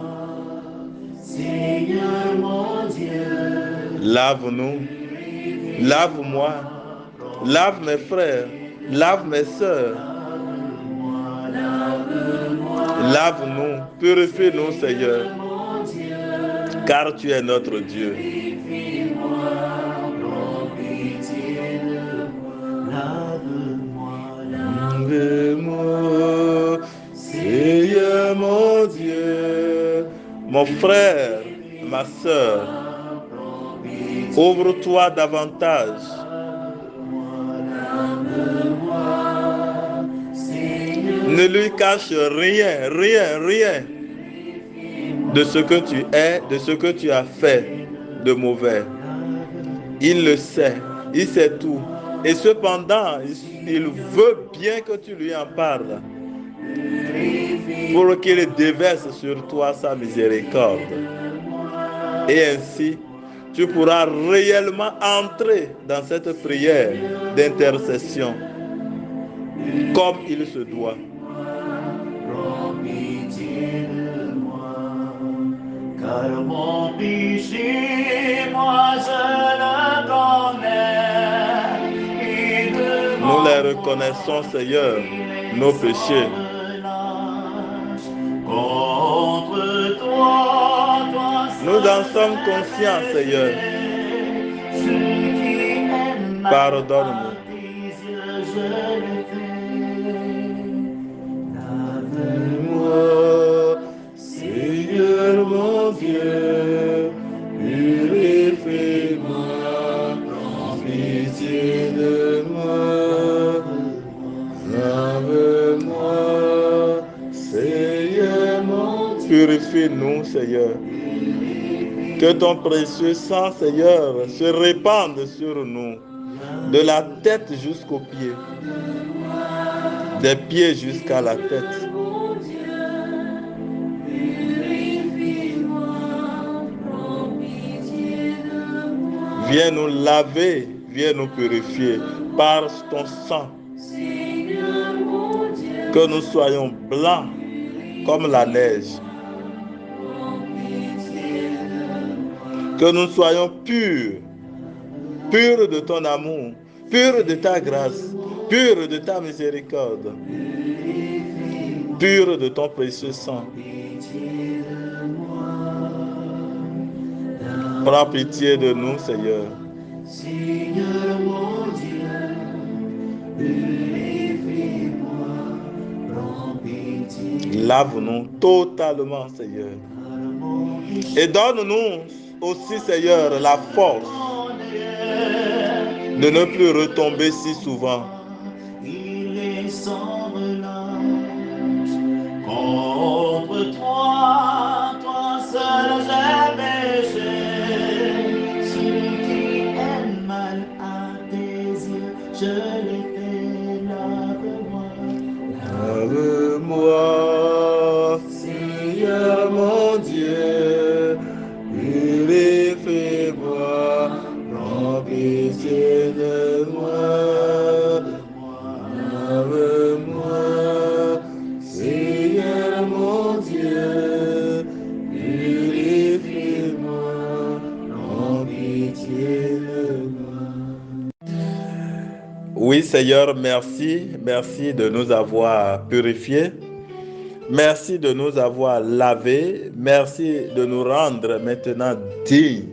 Seigneur mon Dieu, Lave-nous, lave-moi, lave mes frères, lave mes sœurs. Lave-nous, purifie-nous, Seigneur, car tu es notre Dieu. Lave-moi, Seigneur mon Dieu. Mon frère, ma sœur, ouvre-toi davantage. Ne lui cache rien, rien de ce que tu es, de ce que tu as fait de mauvais. Il le sait, il sait tout. Et cependant, il veut bien que tu lui en parles pour qu'il déverse sur toi sa miséricorde. Et ainsi, tu pourras réellement entrer dans cette prière d'intercession comme il se doit. Car mon péché, moi je le connais. Nous les reconnaissons, Seigneur, nos péchés. Contre toi, nous en sommes conscients, Seigneur. Pardonne-nous. Lave-moi, Seigneur mon Dieu, purifie-moi, prends pitié de moi. Lave-moi, Seigneur mon Dieu. Purifie-nous, Seigneur. Que ton précieux sang, Seigneur, se répande sur nous, de la tête jusqu'aux pieds, des pieds jusqu'à la tête. Viens nous laver, viens nous purifier par ton sang. Que nous soyons blancs comme la neige. Que nous soyons purs, purs de ton amour, purs de ta grâce, purs de ta miséricorde, purs de ton précieux sang. Prends pitié de nous, Seigneur. Seigneur mon Dieu, purifie-moi, prends pitié. Lave-nous totalement, Seigneur. Et donne-nous aussi, Seigneur, la force de ne plus retomber si souvent. Il est sans relâche contre toi, toi seul j'ai péché. Celui qui est mal à tes yeux, je l'ai fait, lave-moi. Lave-moi, Seigneur mon Dieu, purifie-moi, prends pitié de moi. Lave-moi, Seigneur mon Dieu, purifie-moi, prends pitié de moi. Oui, Seigneur, merci de nous avoir purifiés. Merci de nous avoir lavés. Merci de nous rendre maintenant dignes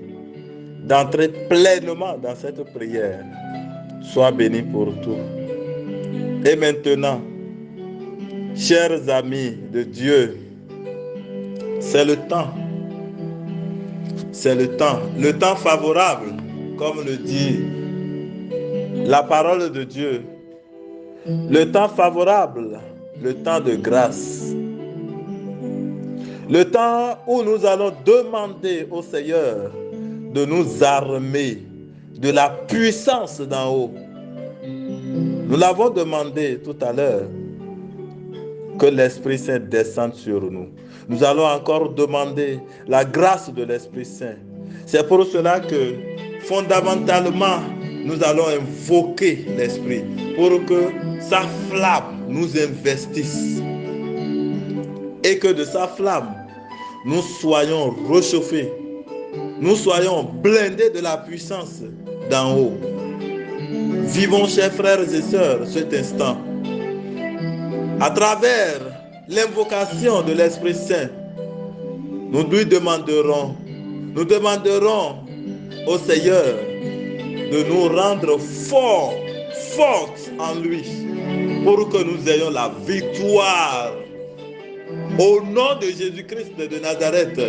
d'entrer pleinement dans cette prière. Sois béni pour tout. Et maintenant, chers amis de Dieu, c'est le temps. C'est le temps favorable, comme le dit la parole de Dieu. Le temps favorable, le temps de grâce. Le temps où nous allons demander au Seigneur de nous armer de la puissance d'en haut. Nous l'avons demandé tout à l'heure, que l'Esprit Saint descende sur nous. Nous allons encore demander la grâce de l'Esprit Saint. C'est pour cela que fondamentalement, nous allons invoquer l'Esprit pour que sa flamme nous investisse. que de sa flamme, nous soyons réchauffés, nous soyons blindés de la puissance d'en haut. Vivons, chers frères et sœurs, cet instant. À travers l'invocation de l'Esprit Saint, nous lui demanderons au Seigneur de nous rendre forts en lui, pour que nous ayons la victoire. Au nom de Jésus-Christ de Nazareth,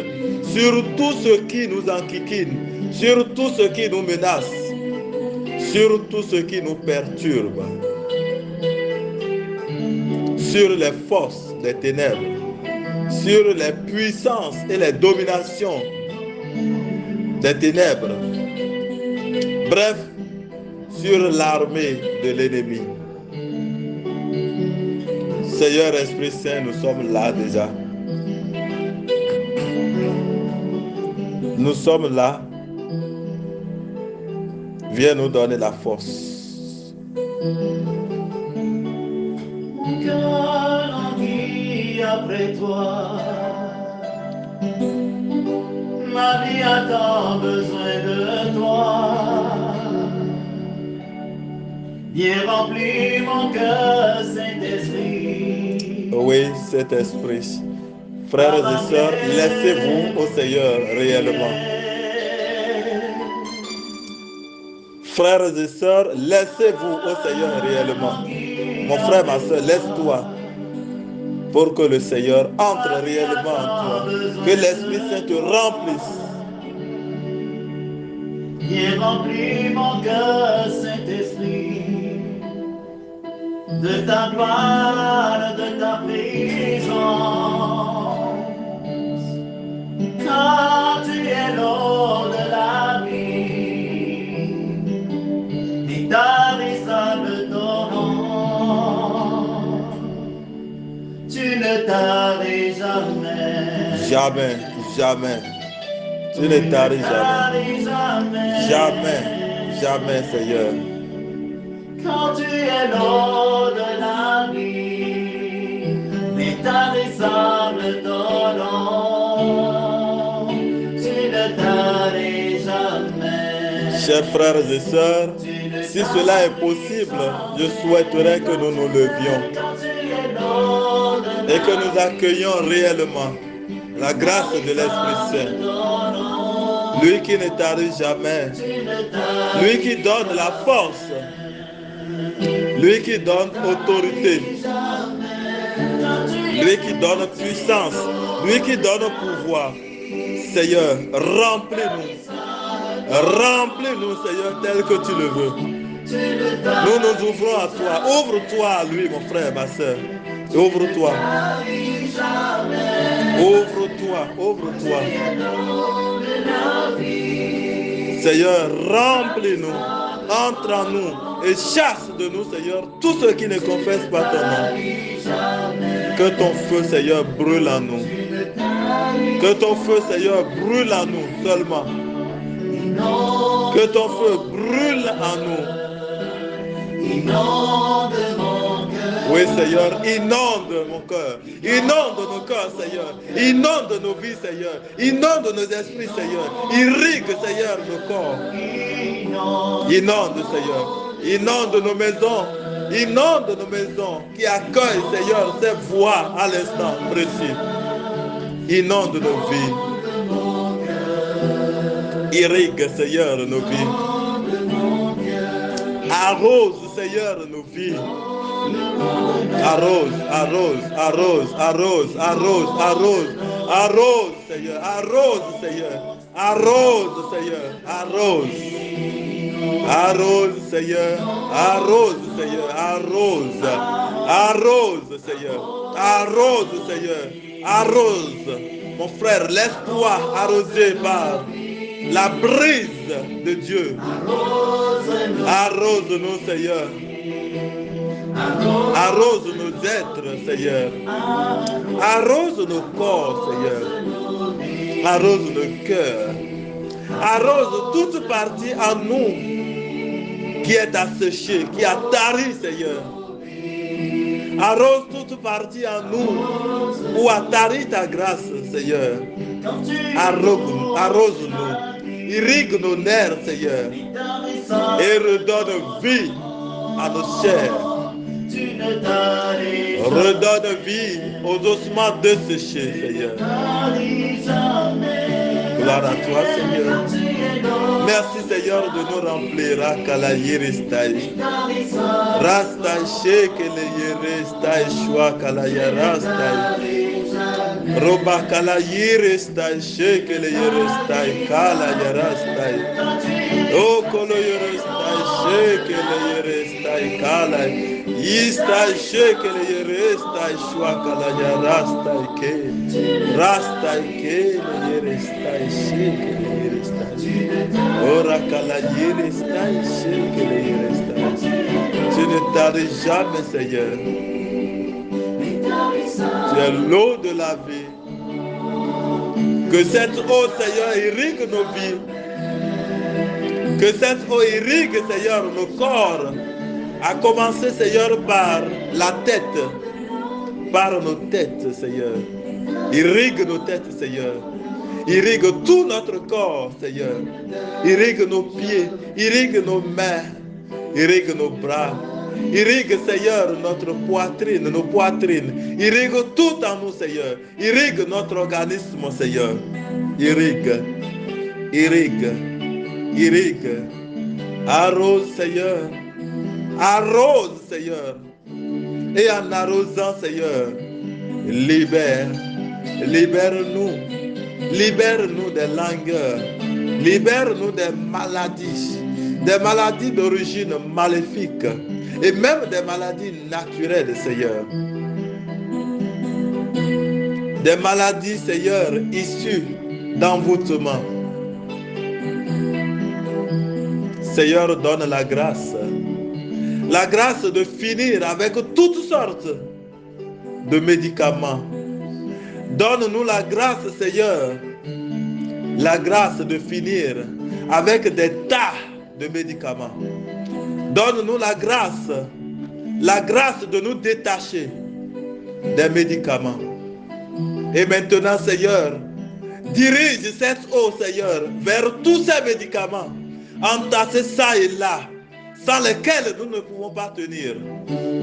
sur tout ce qui nous enquiquine, sur tout ce qui nous menace, sur tout ce qui nous perturbe, sur les forces des ténèbres, sur les puissances et les dominations des ténèbres, bref, sur l'armée de l'ennemi. Seigneur Esprit Saint, nous sommes là déjà. Nous sommes là. Viens nous donner la force. Mon cœur languit après toi. Ma vie a tant besoin de toi. Viens remplir mon cœur, Saint-Esprit. Oui, Saint-Esprit. Frères et sœurs, laissez-vous au Seigneur réellement. Frères et sœurs, laissez-vous au Seigneur réellement. Mon frère, ma sœur, laisse-toi pour que le Seigneur entre réellement en toi. Que l'Esprit Saint te remplisse. Viens remplir mon cœur, Saint-Esprit, de ta gloire, de ta présence. Quand tu es l'eau de la vie, l'intarissable torrent, tu ne taris jamais. Jamais, jamais. Tu ne taris jamais. Jamais, jamais, Seigneur. Quand tu es l'eau de la vie, l'intarissable torrent, tu ne taris jamais. Chers frères et sœurs, si cela est possible, je souhaiterais que nous nous levions et que nous accueillions réellement la grâce de l'Esprit Saint. Lui qui ne tarit jamais, lui qui donne la force, lui qui donne autorité, lui qui donne puissance, lui qui donne pouvoir. Seigneur, remplis-nous. Remplis-nous, Seigneur, tel que tu le veux. Nous nous ouvrons à toi. Ouvre-toi à lui, mon frère, ma soeur. Ouvre-toi. Ouvre-toi, ouvre-toi. Seigneur, remplis-nous. Entre en nous et chasse de nous, Seigneur, tous ceux qui ne confessent pas ton nom. Que ton feu, Seigneur, brûle en nous. Que ton feu, Seigneur, brûle en nous seulement. Que ton feu brûle en nous. Oui, Seigneur, inonde mon cœur. Inonde nos cœurs, Seigneur. Inonde nos vies, Seigneur. Inonde nos esprits, Seigneur. Irrigue, Seigneur, nos corps. Inonde, Seigneur. Inonde nos maisons. Inonde nos maisons qui accueillent, Seigneur, ces voix à l'instant précis. Inonde nos vies. Irrigue, Seigneur, nos vies. Arrose, Seigneur, nos vies. Arrose, arrose, arrose, arrose, arrose, arrose, arrose, Seigneur, arrose, Seigneur, arrose, Seigneur, arrose. Arrose, Seigneur, arrose, Seigneur, arrose, arrose, Seigneur, arrose, Seigneur, arrose. Mon frère, laisse-toi arroser par la brise de Dieu. Arrose-nous, Seigneur. Arrose nos êtres, Seigneur. Arrose nos corps, Seigneur. Arrose nos cœurs. Arrose toute partie en nous qui est asséchée, qui a tari, Seigneur. Arrose toute partie en nous où a tari ta grâce, Seigneur. Arrose-nous, irrigue nos nerfs, Seigneur, et redonne vie à nos chairs. Redonne vie aux ossements desséchés, Seigneur. Gloire à toi, Seigneur. Merci, Seigneur, de nous remplir. Akala yiristai. Rastai shekele yiristai shwa kala yarastai. Roba kala yiristai shekele yiristai kala yarastai. O kolo yiristai shekele yiristai kala. Yistai shekele yiristai shwa kala yarastai ke. Rastai kele yiristai shekele yiristai. Ora kala yiristai shekele yiristai. Tu ne tardes jamais, Seigneur. Tu es l'eau de la vie. Que cette eau, Seigneur, irrigue nos vies. Que cette eau irrigue, Seigneur, nos corps. À commencer, Seigneur, par la tête. Par nos têtes, Seigneur. Irrigue nos têtes, Seigneur. Irrigue tout notre corps, Seigneur. Irrigue nos pieds. Irrigue nos mains. Irrigue nos bras. Irrigue, Seigneur, notre poitrine, nos poitrines. Irrigue tout en nous, Seigneur. Irrigue notre organisme, Seigneur. Irrigue, irrigue, irrigue. Arrose, Seigneur. Arrose, Seigneur. Et en arrosant, Seigneur, libère. Libère-nous. Libère-nous des langueurs. Libère-nous des maladies. Des maladies d'origine maléfique. Et même des maladies naturelles, Seigneur. Des maladies, Seigneur, issues d'envoûtement. Seigneur, donne la grâce. La grâce de finir avec toutes sortes de médicaments. Donne-nous la grâce, Seigneur. La grâce de finir avec des tas de médicaments. Donne-nous la grâce de nous détacher des médicaments. Et maintenant, Seigneur, dirige cette eau, Seigneur, vers tous ces médicaments, entassés ça et là, sans lesquels nous ne pouvons pas tenir.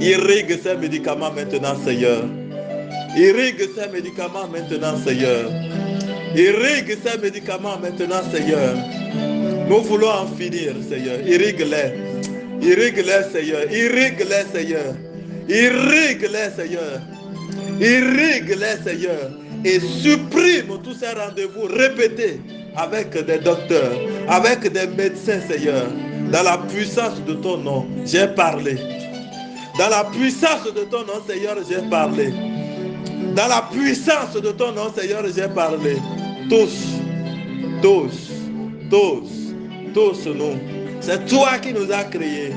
Irrigue ces médicaments maintenant, Seigneur. Irrigue ces médicaments maintenant, Seigneur. Irrigue ces médicaments maintenant, Seigneur. Nous voulons en finir, Seigneur. Irrigue-les. Irrigue-les, Seigneur. Irrigue-les, Seigneur. Irrigue-les, Seigneur. Irrigue-les, Seigneur. Et supprime tous ces rendez-vous répétés avec des docteurs, avec des médecins, Seigneur. Dans la puissance de ton nom, j'ai parlé. Dans la puissance de ton nom, Seigneur, j'ai parlé. Dans la puissance de ton nom, Seigneur, j'ai parlé. Tous nous. C'est toi qui nous as créés.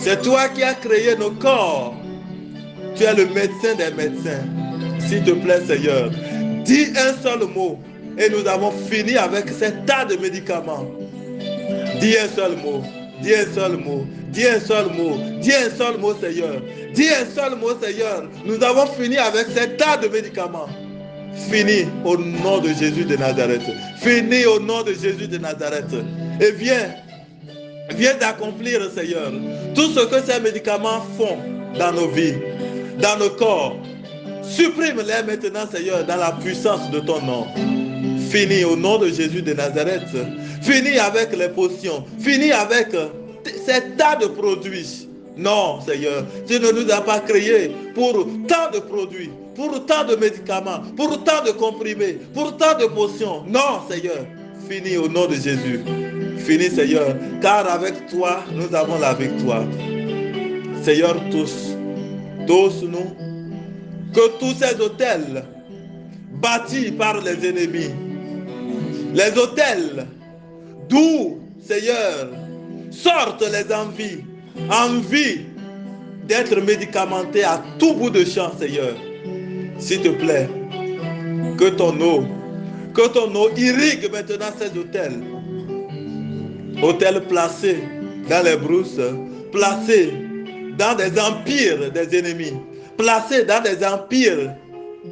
C'est toi qui as créé nos corps. Tu es le médecin des médecins. S'il te plaît, Seigneur, dis un seul mot et nous avons fini avec ces tas de médicaments. Dis un seul mot. Dis un seul mot. Dis un seul mot. Dis un seul mot, Seigneur. Dis un seul mot, Seigneur. Nous avons fini avec ces tas de médicaments. Fini au nom de Jésus de Nazareth. Fini au nom de Jésus de Nazareth. Et viens d'accomplir, Seigneur, tout ce que ces médicaments font dans nos vies, dans nos corps. Supprime-les maintenant, Seigneur, dans la puissance de ton nom. Fini au nom de Jésus de Nazareth. Fini avec les potions. Fini avec ces tas de produits. Non, Seigneur, tu ne nous as pas créés pour tant de produits, pour tant de médicaments, pour tant de comprimés, pour tant de potions. Non, Seigneur, fini au nom de Jésus. Fini, Seigneur, car avec toi, nous avons la victoire. Seigneur, tous nous, que tous ces hôtels bâtis par les ennemis, les hôtels d'où, Seigneur, sortent les envies d'être médicamentés à tout bout de champ, Seigneur. S'il te plaît, que ton eau irrigue maintenant ces hôtels. Hôtels placés dans les brousses, placés dans des empires des ennemis, placés dans des empires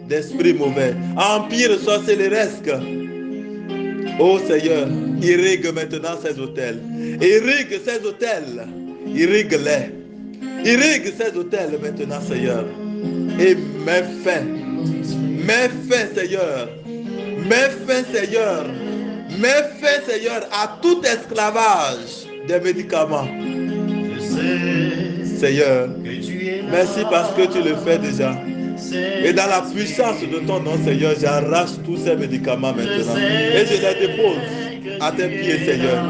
d'esprits mauvais, empires sorcelleresques. Oh Seigneur, irrigue maintenant ces hôtels. Irrigue ces hôtels. Irrigue-les. Irrigue ces hôtels maintenant, Seigneur. Et mets fin. Mets fin, Seigneur. Mets fin, Seigneur. Mets fin, Seigneur, à tout esclavage des médicaments. Seigneur, merci parce que tu le fais déjà. Et dans la puissance de ton nom, Seigneur, j'arrache tous ces médicaments maintenant. Et je les dépose à tes pieds, Seigneur.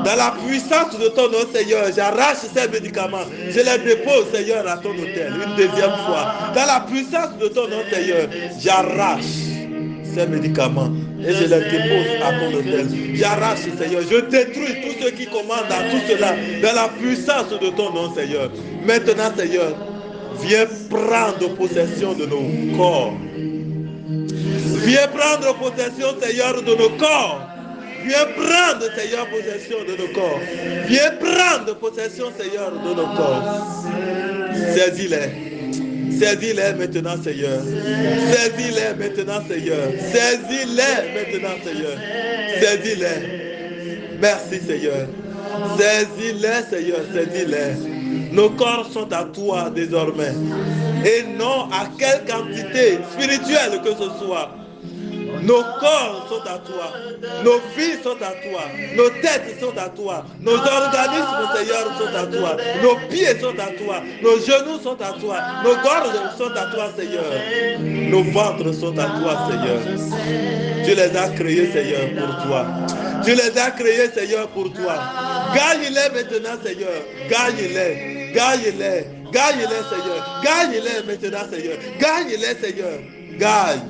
Dans la puissance de ton nom, Seigneur, j'arrache ces médicaments. Je les dépose, Seigneur, à ton autel. Une deuxième fois. Dans la puissance de ton nom, Seigneur, j'arrache ces médicaments. Et je les dépose à ton autel. J'arrache, Seigneur. Je détruis tous ceux qui commandent à tout cela. Dans la puissance de ton nom, Seigneur. Maintenant, Seigneur, viens prendre possession de nos corps. Viens prendre possession, Seigneur, de nos corps. Viens prendre, Seigneur, possession de nos corps. Viens prendre possession, Seigneur, de nos corps. Saisis-les. Saisis-les maintenant, Seigneur. Saisis-les maintenant, Seigneur. Saisis-les maintenant, Seigneur. Saisis-les. Merci, Seigneur. Saisis-les, Seigneur. Saisis-les. Nos corps sont à toi désormais. Et non à quelle quantité spirituelle que ce soit. Nos corps sont à toi. Nos vies sont à toi. Nos têtes sont à toi. Nos organismes, Seigneur, sont à toi. Nos pieds sont à toi. Nos genoux sont à toi. Nos gorges sont à toi, Seigneur. Nos ventres sont à toi, Seigneur. Tu les as créés, Seigneur, pour toi. Tu les as créés, Seigneur, pour toi. Gagne-les maintenant, Seigneur. Gagne-les. Gagne-les. Gagne-les, Seigneur. Gagne-les maintenant, Seigneur. Gagne-les, Seigneur. Gagne.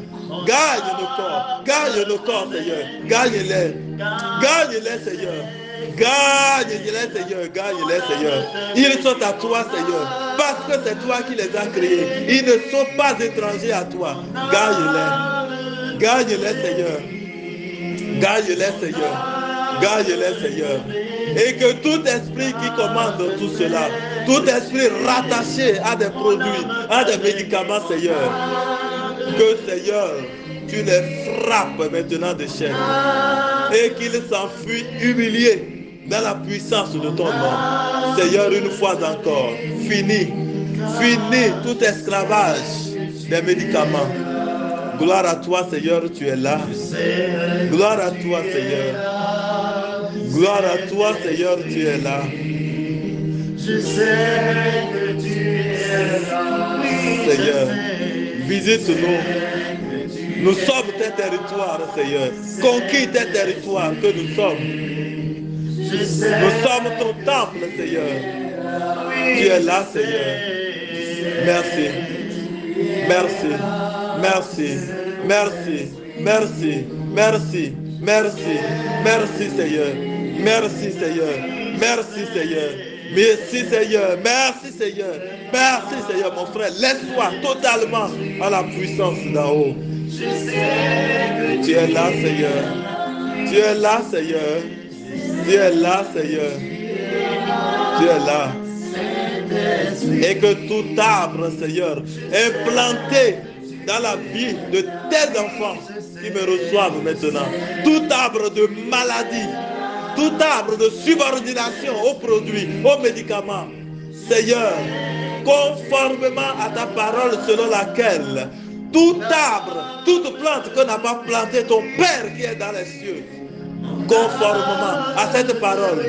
Gagne nos corps, Seigneur. Gagne-les. Gagne-les, Seigneur. Gagne-les, Seigneur. Gagne-les, Seigneur. Ils sont à toi, Seigneur. Parce que c'est toi qui les as créés. Ils ne sont pas étrangers à toi. Gagne-les. Gagne-les, Seigneur. Gagne-les, Seigneur. Gagne-les, Seigneur. Et que tout esprit qui commande tout cela, tout esprit rattaché à des produits, à des médicaments, Seigneur, que, Seigneur, tu les frappes maintenant de chair et qu'ils s'enfuient humiliés dans la puissance de ton nom. Seigneur, une fois encore, finis tout esclavage des médicaments. Gloire à toi, Seigneur, tu es là. Gloire à toi, Seigneur. Gloire à toi, Seigneur, tu es là. Je sais que tu es là. Seigneur, visite-nous. Nous sommes tes territoires, Seigneur. Conquis tes territoires que nous sommes. Nous sommes ton temple, Seigneur. Tu es là, Seigneur. Merci. Merci. Merci. Merci. Merci. Merci. Merci. Merci, Seigneur. Merci, Seigneur. Merci, Seigneur. Merci, Seigneur. Merci, Seigneur. Merci, Seigneur, mon frère. Laisse-toi totalement à la puissance d'en haut. Tu es là, Seigneur. Tu es là, Seigneur. Tu es là, Seigneur. Tu es là. Et que tout arbre, Seigneur, implanté dans la vie de tes enfants qui me reçoivent maintenant, tout arbre de maladie, tout arbre de subordination aux produits, aux médicaments, Seigneur, conformément à ta parole selon laquelle tout arbre, toute plante que n'a pas planté ton Père qui est dans les cieux, conformément à cette parole,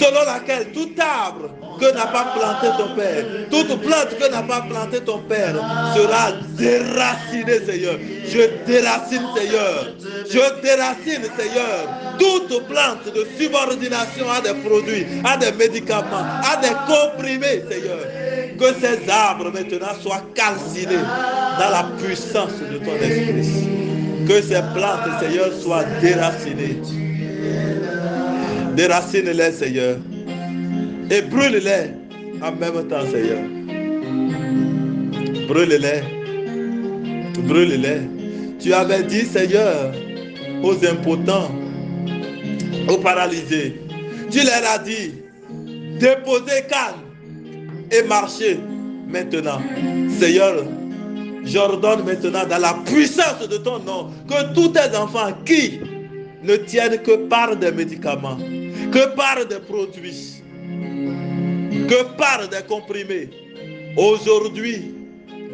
selon laquelle tout arbre que n'a pas planté ton Père, toute plante que n'a pas planté ton Père sera déracinée, Seigneur. Je déracine, Seigneur. Je déracine, Seigneur, toute plante de subordination à des produits, à des médicaments, à des comprimés, Seigneur. Que ces arbres maintenant soient calcinés dans la puissance de ton esprit. Que ces plantes, Seigneur, soient déracinées. Déracine-les, Seigneur. Et brûle-les en même temps, Seigneur. Brûle-les. Brûle-les. Tu avais dit, Seigneur, aux impotents, aux paralysés, tu leur as dit, déposez canne et marchez maintenant. Seigneur, j'ordonne maintenant dans la puissance de ton nom que tous tes enfants qui ne tiennent que par des médicaments, que par des produits, que par des comprimés, aujourd'hui,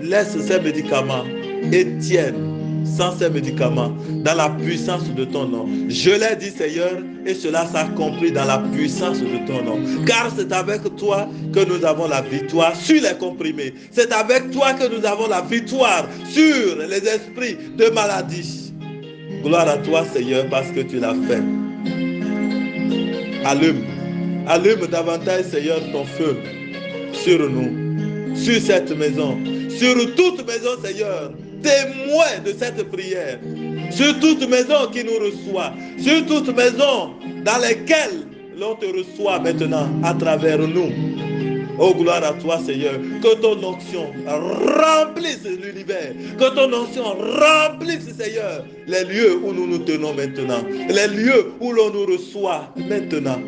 laisse ces médicaments et tiennent sans ces médicaments dans la puissance de ton nom. Je l'ai dit, Seigneur, et cela s'accomplit dans la puissance de ton nom. Car c'est avec toi que nous avons la victoire sur les comprimés. C'est avec toi que nous avons la victoire sur les esprits de maladie. Gloire à toi, Seigneur, parce que tu l'as fait. Allume davantage, Seigneur, ton feu sur nous, sur cette maison, sur toute maison, Seigneur, témoin de cette prière, sur toute maison qui nous reçoit, sur toute maison dans laquelle l'on te reçoit maintenant à travers nous. Oh, gloire à toi, Seigneur, que ton onction remplisse l'univers, que ton onction remplisse, Seigneur, les lieux où nous nous tenons maintenant, les lieux où l'on nous reçoit maintenant.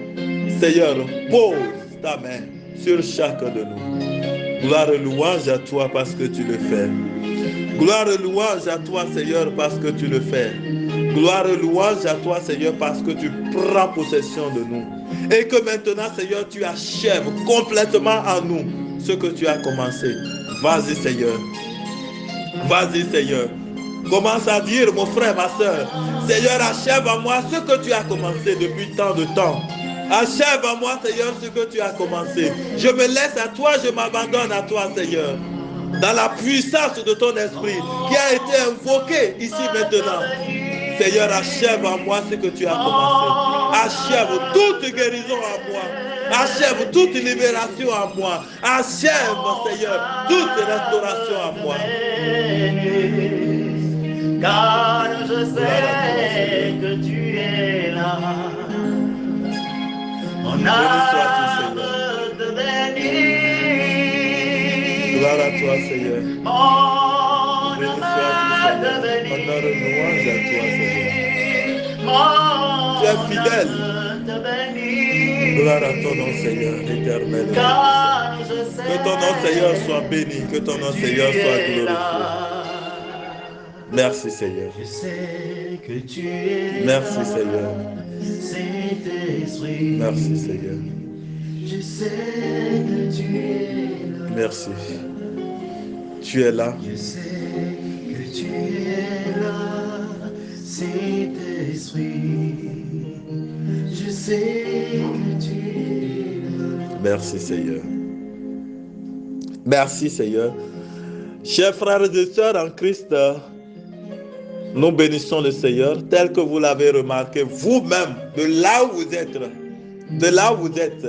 Seigneur, pose ta main sur chacun de nous. Gloire et louange à toi parce que tu le fais. Gloire et louange à toi, Seigneur, parce que tu le fais. Gloire et louange à toi, Seigneur, parce que tu prends possession de nous. Et que maintenant, Seigneur, tu achèves complètement en nous ce que tu as commencé. Vas-y, Seigneur. Vas-y, Seigneur. Commence à dire, mon frère, ma soeur, Seigneur, achève en moi ce que tu as commencé depuis tant de temps. Achève en moi, Seigneur, ce que tu as commencé. Je me laisse à toi, je m'abandonne à toi, Seigneur. Dans la puissance de ton esprit qui a été invoqué ici maintenant. Seigneur, achève en moi ce que tu as commencé. Achève toute guérison en moi. Achève toute libération en moi. Achève, Seigneur, toute restauration en moi. Car je sais que tu es là. Mon âme te bénit. Gloire à toi, Seigneur. Mon âme te bénit. Honneur et louange à toi, Seigneur. Mon Tu es fidèle. âme te bénit. Gloire à ton nom, Seigneur, éternel. Car je sais Que ton nom, Seigneur, soit béni. Que ton nom, Seigneur, soit glorifié. Merci, Seigneur. Je sais que tu es Merci, là. Seigneur. Saint-Esprit. Merci, Seigneur. Je sais que tu es là. Merci. Tu es là. Je sais que tu es là, Saint-Esprit. Je sais que tu es là. Merci, Seigneur. Merci, Seigneur. Chers frères et sœurs en Christ, nous bénissons le Seigneur tel que vous l'avez remarqué vous-même, de là où vous êtes. De là où vous êtes.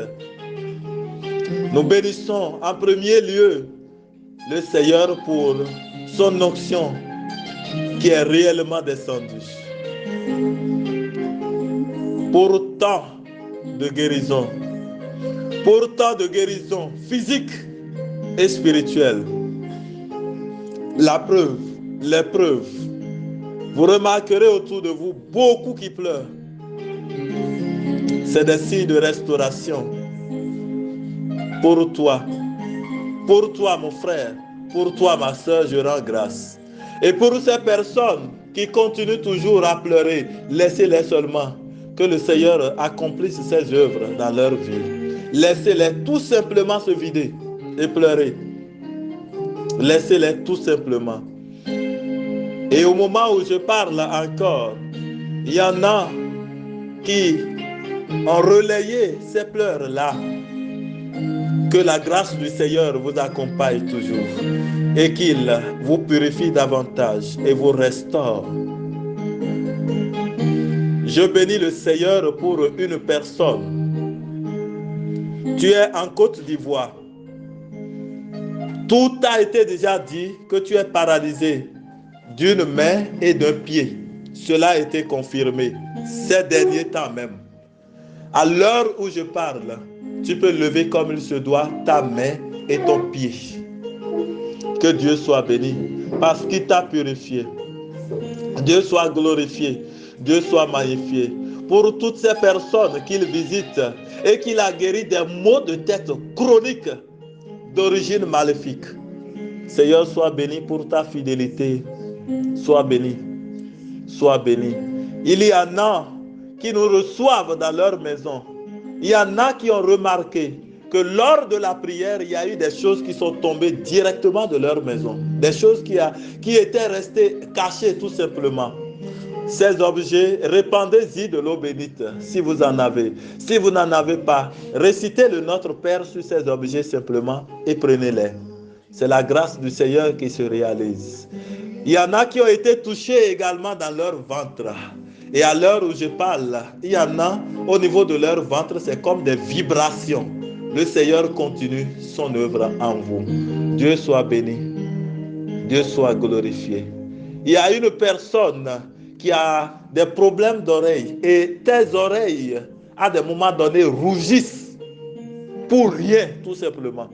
Nous bénissons en premier lieu le Seigneur pour son onction qui est réellement descendue. Pour tant de guérison. Pour tant de guérison physique et spirituelle. La preuve, l'épreuve. Vous remarquerez autour de vous beaucoup qui pleurent. C'est des signes de restauration. Pour toi, mon frère, pour toi, ma soeur, je rends grâce. Et pour ces personnes qui continuent toujours à pleurer, laissez-les seulement que le Seigneur accomplisse ses œuvres dans leur vie. Laissez-les tout simplement se vider et pleurer. Laissez-les tout simplement. Et au moment où je parle encore, il y en a qui ont relayé ces pleurs-là. Que la grâce du Seigneur vous accompagne toujours et qu'il vous purifie davantage et vous restaure. Je bénis le Seigneur pour une personne. Tu es en Côte d'Ivoire. Tout a été déjà dit que tu es paralysé d'une main et d'un pied. Cela a été confirmé ces derniers temps même. À l'heure où je parle, tu peux lever comme il se doit ta main et ton pied. Que Dieu soit béni parce qu'il t'a purifié. Dieu soit glorifié. Dieu soit magnifié. Pour toutes ces personnes qu'il visite et qu'il a guéri des maux de tête chroniques d'origine maléfique. Seigneur, sois béni pour ta fidélité. Sois béni. Sois béni. Il y en a qui nous reçoivent dans leur maison. Il y en a qui ont remarqué que lors de la prière, il y a eu des choses qui sont tombées directement de leur maison. Des choses qui étaient restées cachées tout simplement. Ces objets, répandez-y de l'eau bénite si vous en avez. Si vous n'en avez pas, récitez le Notre Père sur ces objets simplement et prenez-les. C'est la grâce du Seigneur qui se réalise. Il y en a qui ont été touchés également dans leur ventre. Et à l'heure où je parle, il y en a au niveau de leur ventre, c'est comme des vibrations. Le Seigneur continue son œuvre en vous. Dieu soit béni. Dieu soit glorifié. Il y a une personne qui a des problèmes d'oreilles et tes oreilles, à des moments donnés, rougissent pour rien, tout simplement.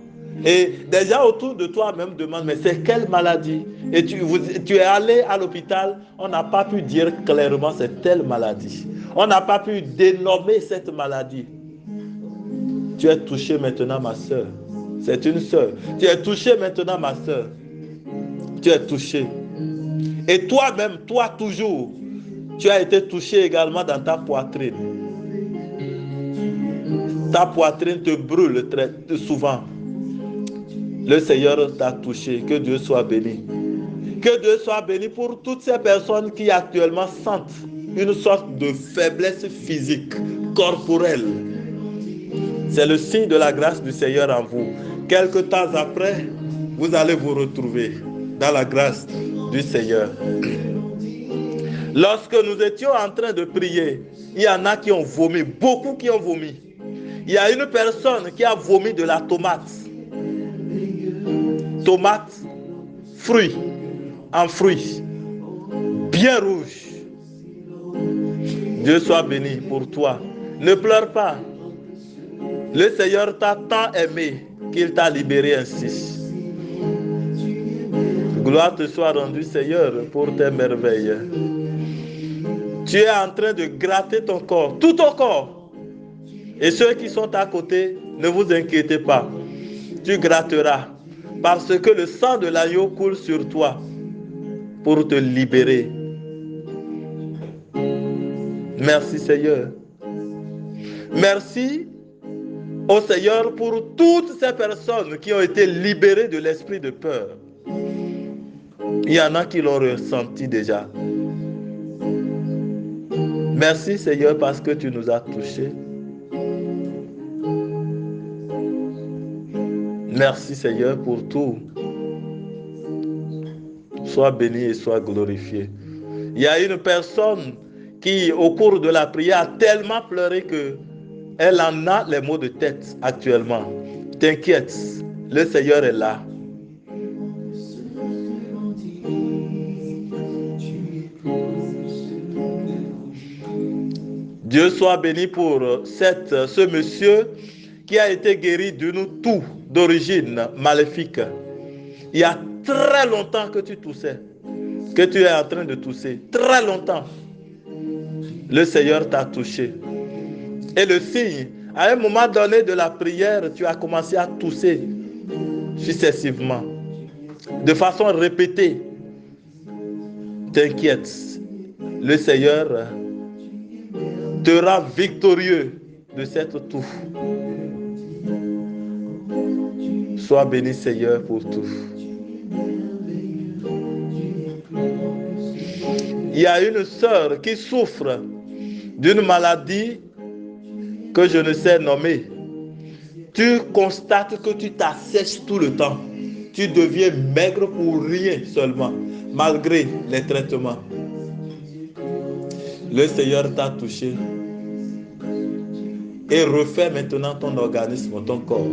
Et des gens autour de toi même demandent, mais c'est quelle maladie? Et tu es allé à l'hôpital, on n'a pas pu dire clairement c'est telle maladie. On n'a pas pu dénommer cette maladie. Tu es touché maintenant, ma soeur. C'est une soeur. Tu es touché maintenant, ma soeur. Tu es touché. Et toi-même, toi toujours, tu as été touché également dans ta poitrine. Ta poitrine te brûle très souvent. Le Seigneur t'a touché. Que Dieu soit béni. Que Dieu soit béni pour toutes ces personnes qui actuellement sentent une sorte de faiblesse physique, corporelle. C'est le signe de la grâce du Seigneur en vous. Quelque temps après, vous allez vous retrouver dans la grâce du Seigneur. Lorsque nous étions en train de prier, il y en a qui ont vomi, beaucoup qui ont vomi. Il y a une personne qui a vomi de la tomate. Tomate, fruit, en fruit, bien rouge. Dieu soit béni pour toi. Ne pleure pas. Le Seigneur t'a tant aimé qu'il t'a libéré ainsi. Gloire te soit rendue, Seigneur, pour tes merveilles. Tu es en train de gratter ton corps, tout ton corps. Et ceux qui sont à côté, ne vous inquiétez pas. Tu gratteras parce que le sang de l'agneau coule sur toi pour te libérer. Merci, Seigneur. Merci au Seigneur pour toutes ces personnes qui ont été libérées de l'esprit de peur. Il y en a qui l'ont ressenti déjà. Merci Seigneur parce que tu nous as touchés. Merci Seigneur pour tout. Sois béni et sois glorifié. Il y a une personne qui au cours de la prière a tellement pleuré que elle en a les maux de tête actuellement. T'inquiète, le Seigneur est là. Dieu soit béni pour ce monsieur qui a été guéri d'une toux d'origine maléfique. Il y a très longtemps que tu toussais, que tu es en train de tousser. Très longtemps. Le Seigneur t'a touché. Et le signe, à un moment donné de la prière, tu as commencé à tousser successivement, de façon répétée. T'inquiète, le Seigneur te rend victorieux de cette toux. Sois béni Seigneur pour tout. Il y a une sœur qui souffre d'une maladie que je ne sais nommer. Tu constates que tu t'assèches tout le temps. Tu deviens maigre pour rien seulement, malgré les traitements. Le Seigneur t'a touché et refait maintenant ton organisme, ton corps.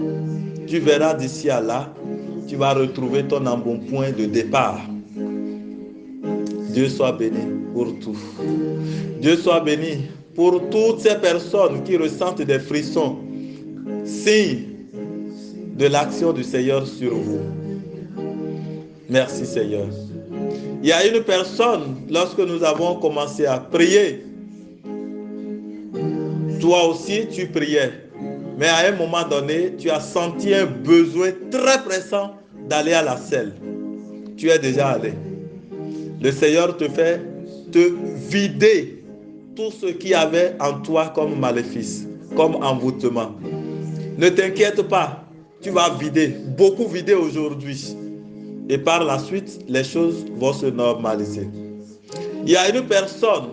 Tu verras d'ici à là, tu vas retrouver ton embonpoint de départ. Dieu soit béni pour tout. Dieu soit béni pour toutes ces personnes qui ressentent des frissons, signe de l'action du Seigneur sur vous. Merci Seigneur. Il y a une personne, lorsque nous avons commencé à prier, toi aussi tu priais, mais à un moment donné, tu as senti un besoin très pressant d'aller à la selle. tu es déjà allé. Le Seigneur te fait te vider tout ce qu'il y avait en toi comme maléfice, comme envoûtement. Ne t'inquiète pas, tu vas vider, beaucoup vider aujourd'hui. Et par la suite, les choses vont se normaliser. Il y a une personne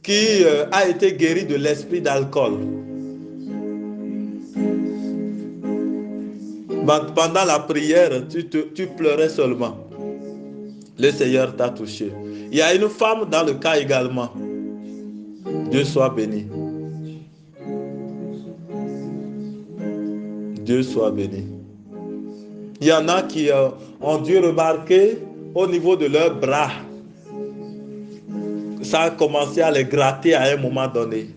qui a été guérie de l'esprit d'alcool. Pendant la prière, tu pleurais seulement. Le Seigneur t'a touché. Il y a une femme dans le cas également. Dieu soit béni. Dieu soit béni. Il y en a qui ont dû remarquer au niveau de leurs bras. Ça a commencé à les gratter à un moment donné.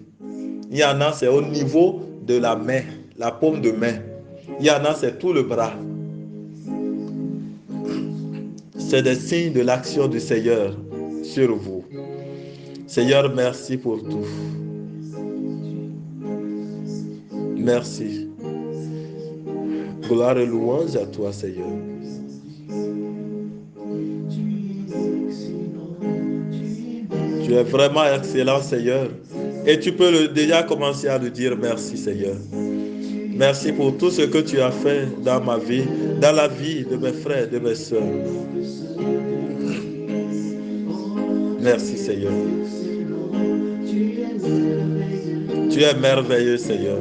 Il y en a, c'est au niveau de la main, la paume de main. Il y en a, c'est tout le bras. C'est des signes de l'action du Seigneur sur vous. Seigneur, merci pour tout. Merci. Gloire et louange à toi, Seigneur. Tu es vraiment excellent, Seigneur. Et tu peux déjà commencer à le dire merci, Seigneur. Merci pour tout ce que tu as fait dans ma vie, dans la vie de mes frères, de mes soeurs. Merci, Seigneur. Tu es merveilleux, Seigneur.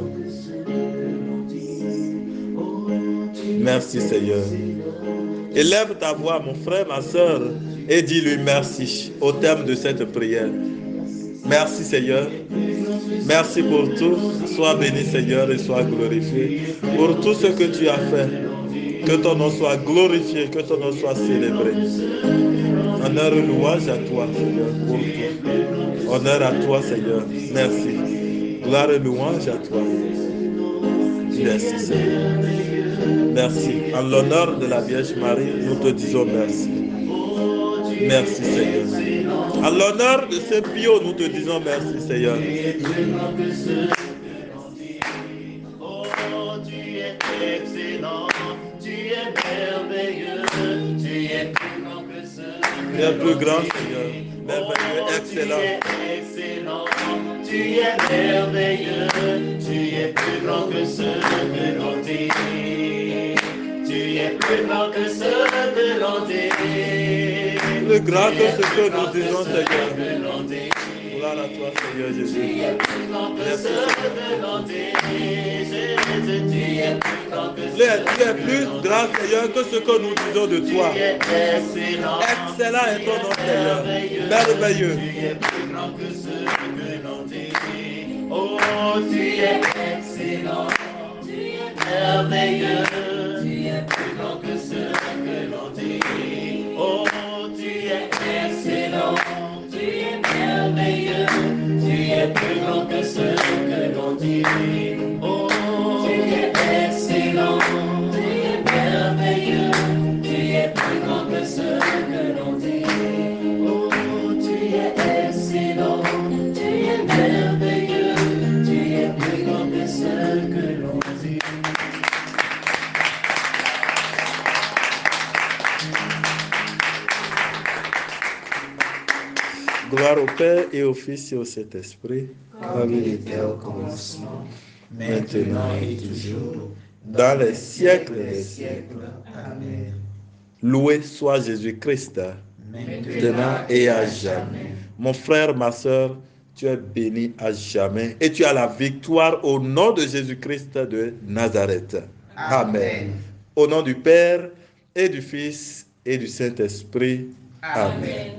Merci, Seigneur. Élève ta voix, mon frère, ma soeur, et dis-lui merci au terme de cette prière. Merci, Seigneur. Merci pour tout. Sois béni, Seigneur, et sois glorifié pour tout ce que tu as fait. Que ton nom soit glorifié, que ton nom soit célébré. Honneur et louange à toi, Seigneur, pour tout. Honneur à toi, Seigneur. Merci. Gloire et louange à toi. Merci, Seigneur. Merci. En l'honneur de la Vierge Marie, nous te disons merci. Merci, Seigneur. En l'honneur de Saint Pio, nous te disons merci, Seigneur. Oh, tu es excellent, tu es merveilleux, tu es plus grand que ce. Tu es plus grand, Seigneur. Merveilleux, excellent. Tu es merveilleux, tu es plus grand que ce que l'on dit. Tu es plus grand que ce que l'on dit. Plus grand que ce que nous disons, Seigneur. Gloire à toi, Seigneur Jésus. Tu es plus grand que ce que l'on dit. Tu es plus grand que ce que l'on dit. Tu es plus grand, Seigneur, que ce que nous disons de toi. Excellent. Excellent est ton nom, Seigneur. Merveilleux. Tu es plus grand que ce que l'on dit. Oh, tu es excellent. Tu es merveilleux. Tu es plus grand que ce que l'on dit. Oh, tu es excellent. Tu es merveilleux. Tu es plus grand que ce que l'on dit. Oh, tu es excellent. Tu es merveilleux. Tu es plus grand que ce que l'on dit. Oh, tu es excellent. Tu es merveilleux. Tu es plus grand que ce que l'on dit. Gloire au Père et au Fils et au Saint-Esprit. Comme il était au commencement, maintenant et toujours, Dans les siècles des des siècles. siècles. Amen. Loué soit Jésus-Christ, maintenant et à jamais. Mon frère, ma soeur, tu es béni à jamais et tu as la victoire au nom de Jésus-Christ de Nazareth. Amen. Au nom du Père et du Fils et du Saint-Esprit. Amen.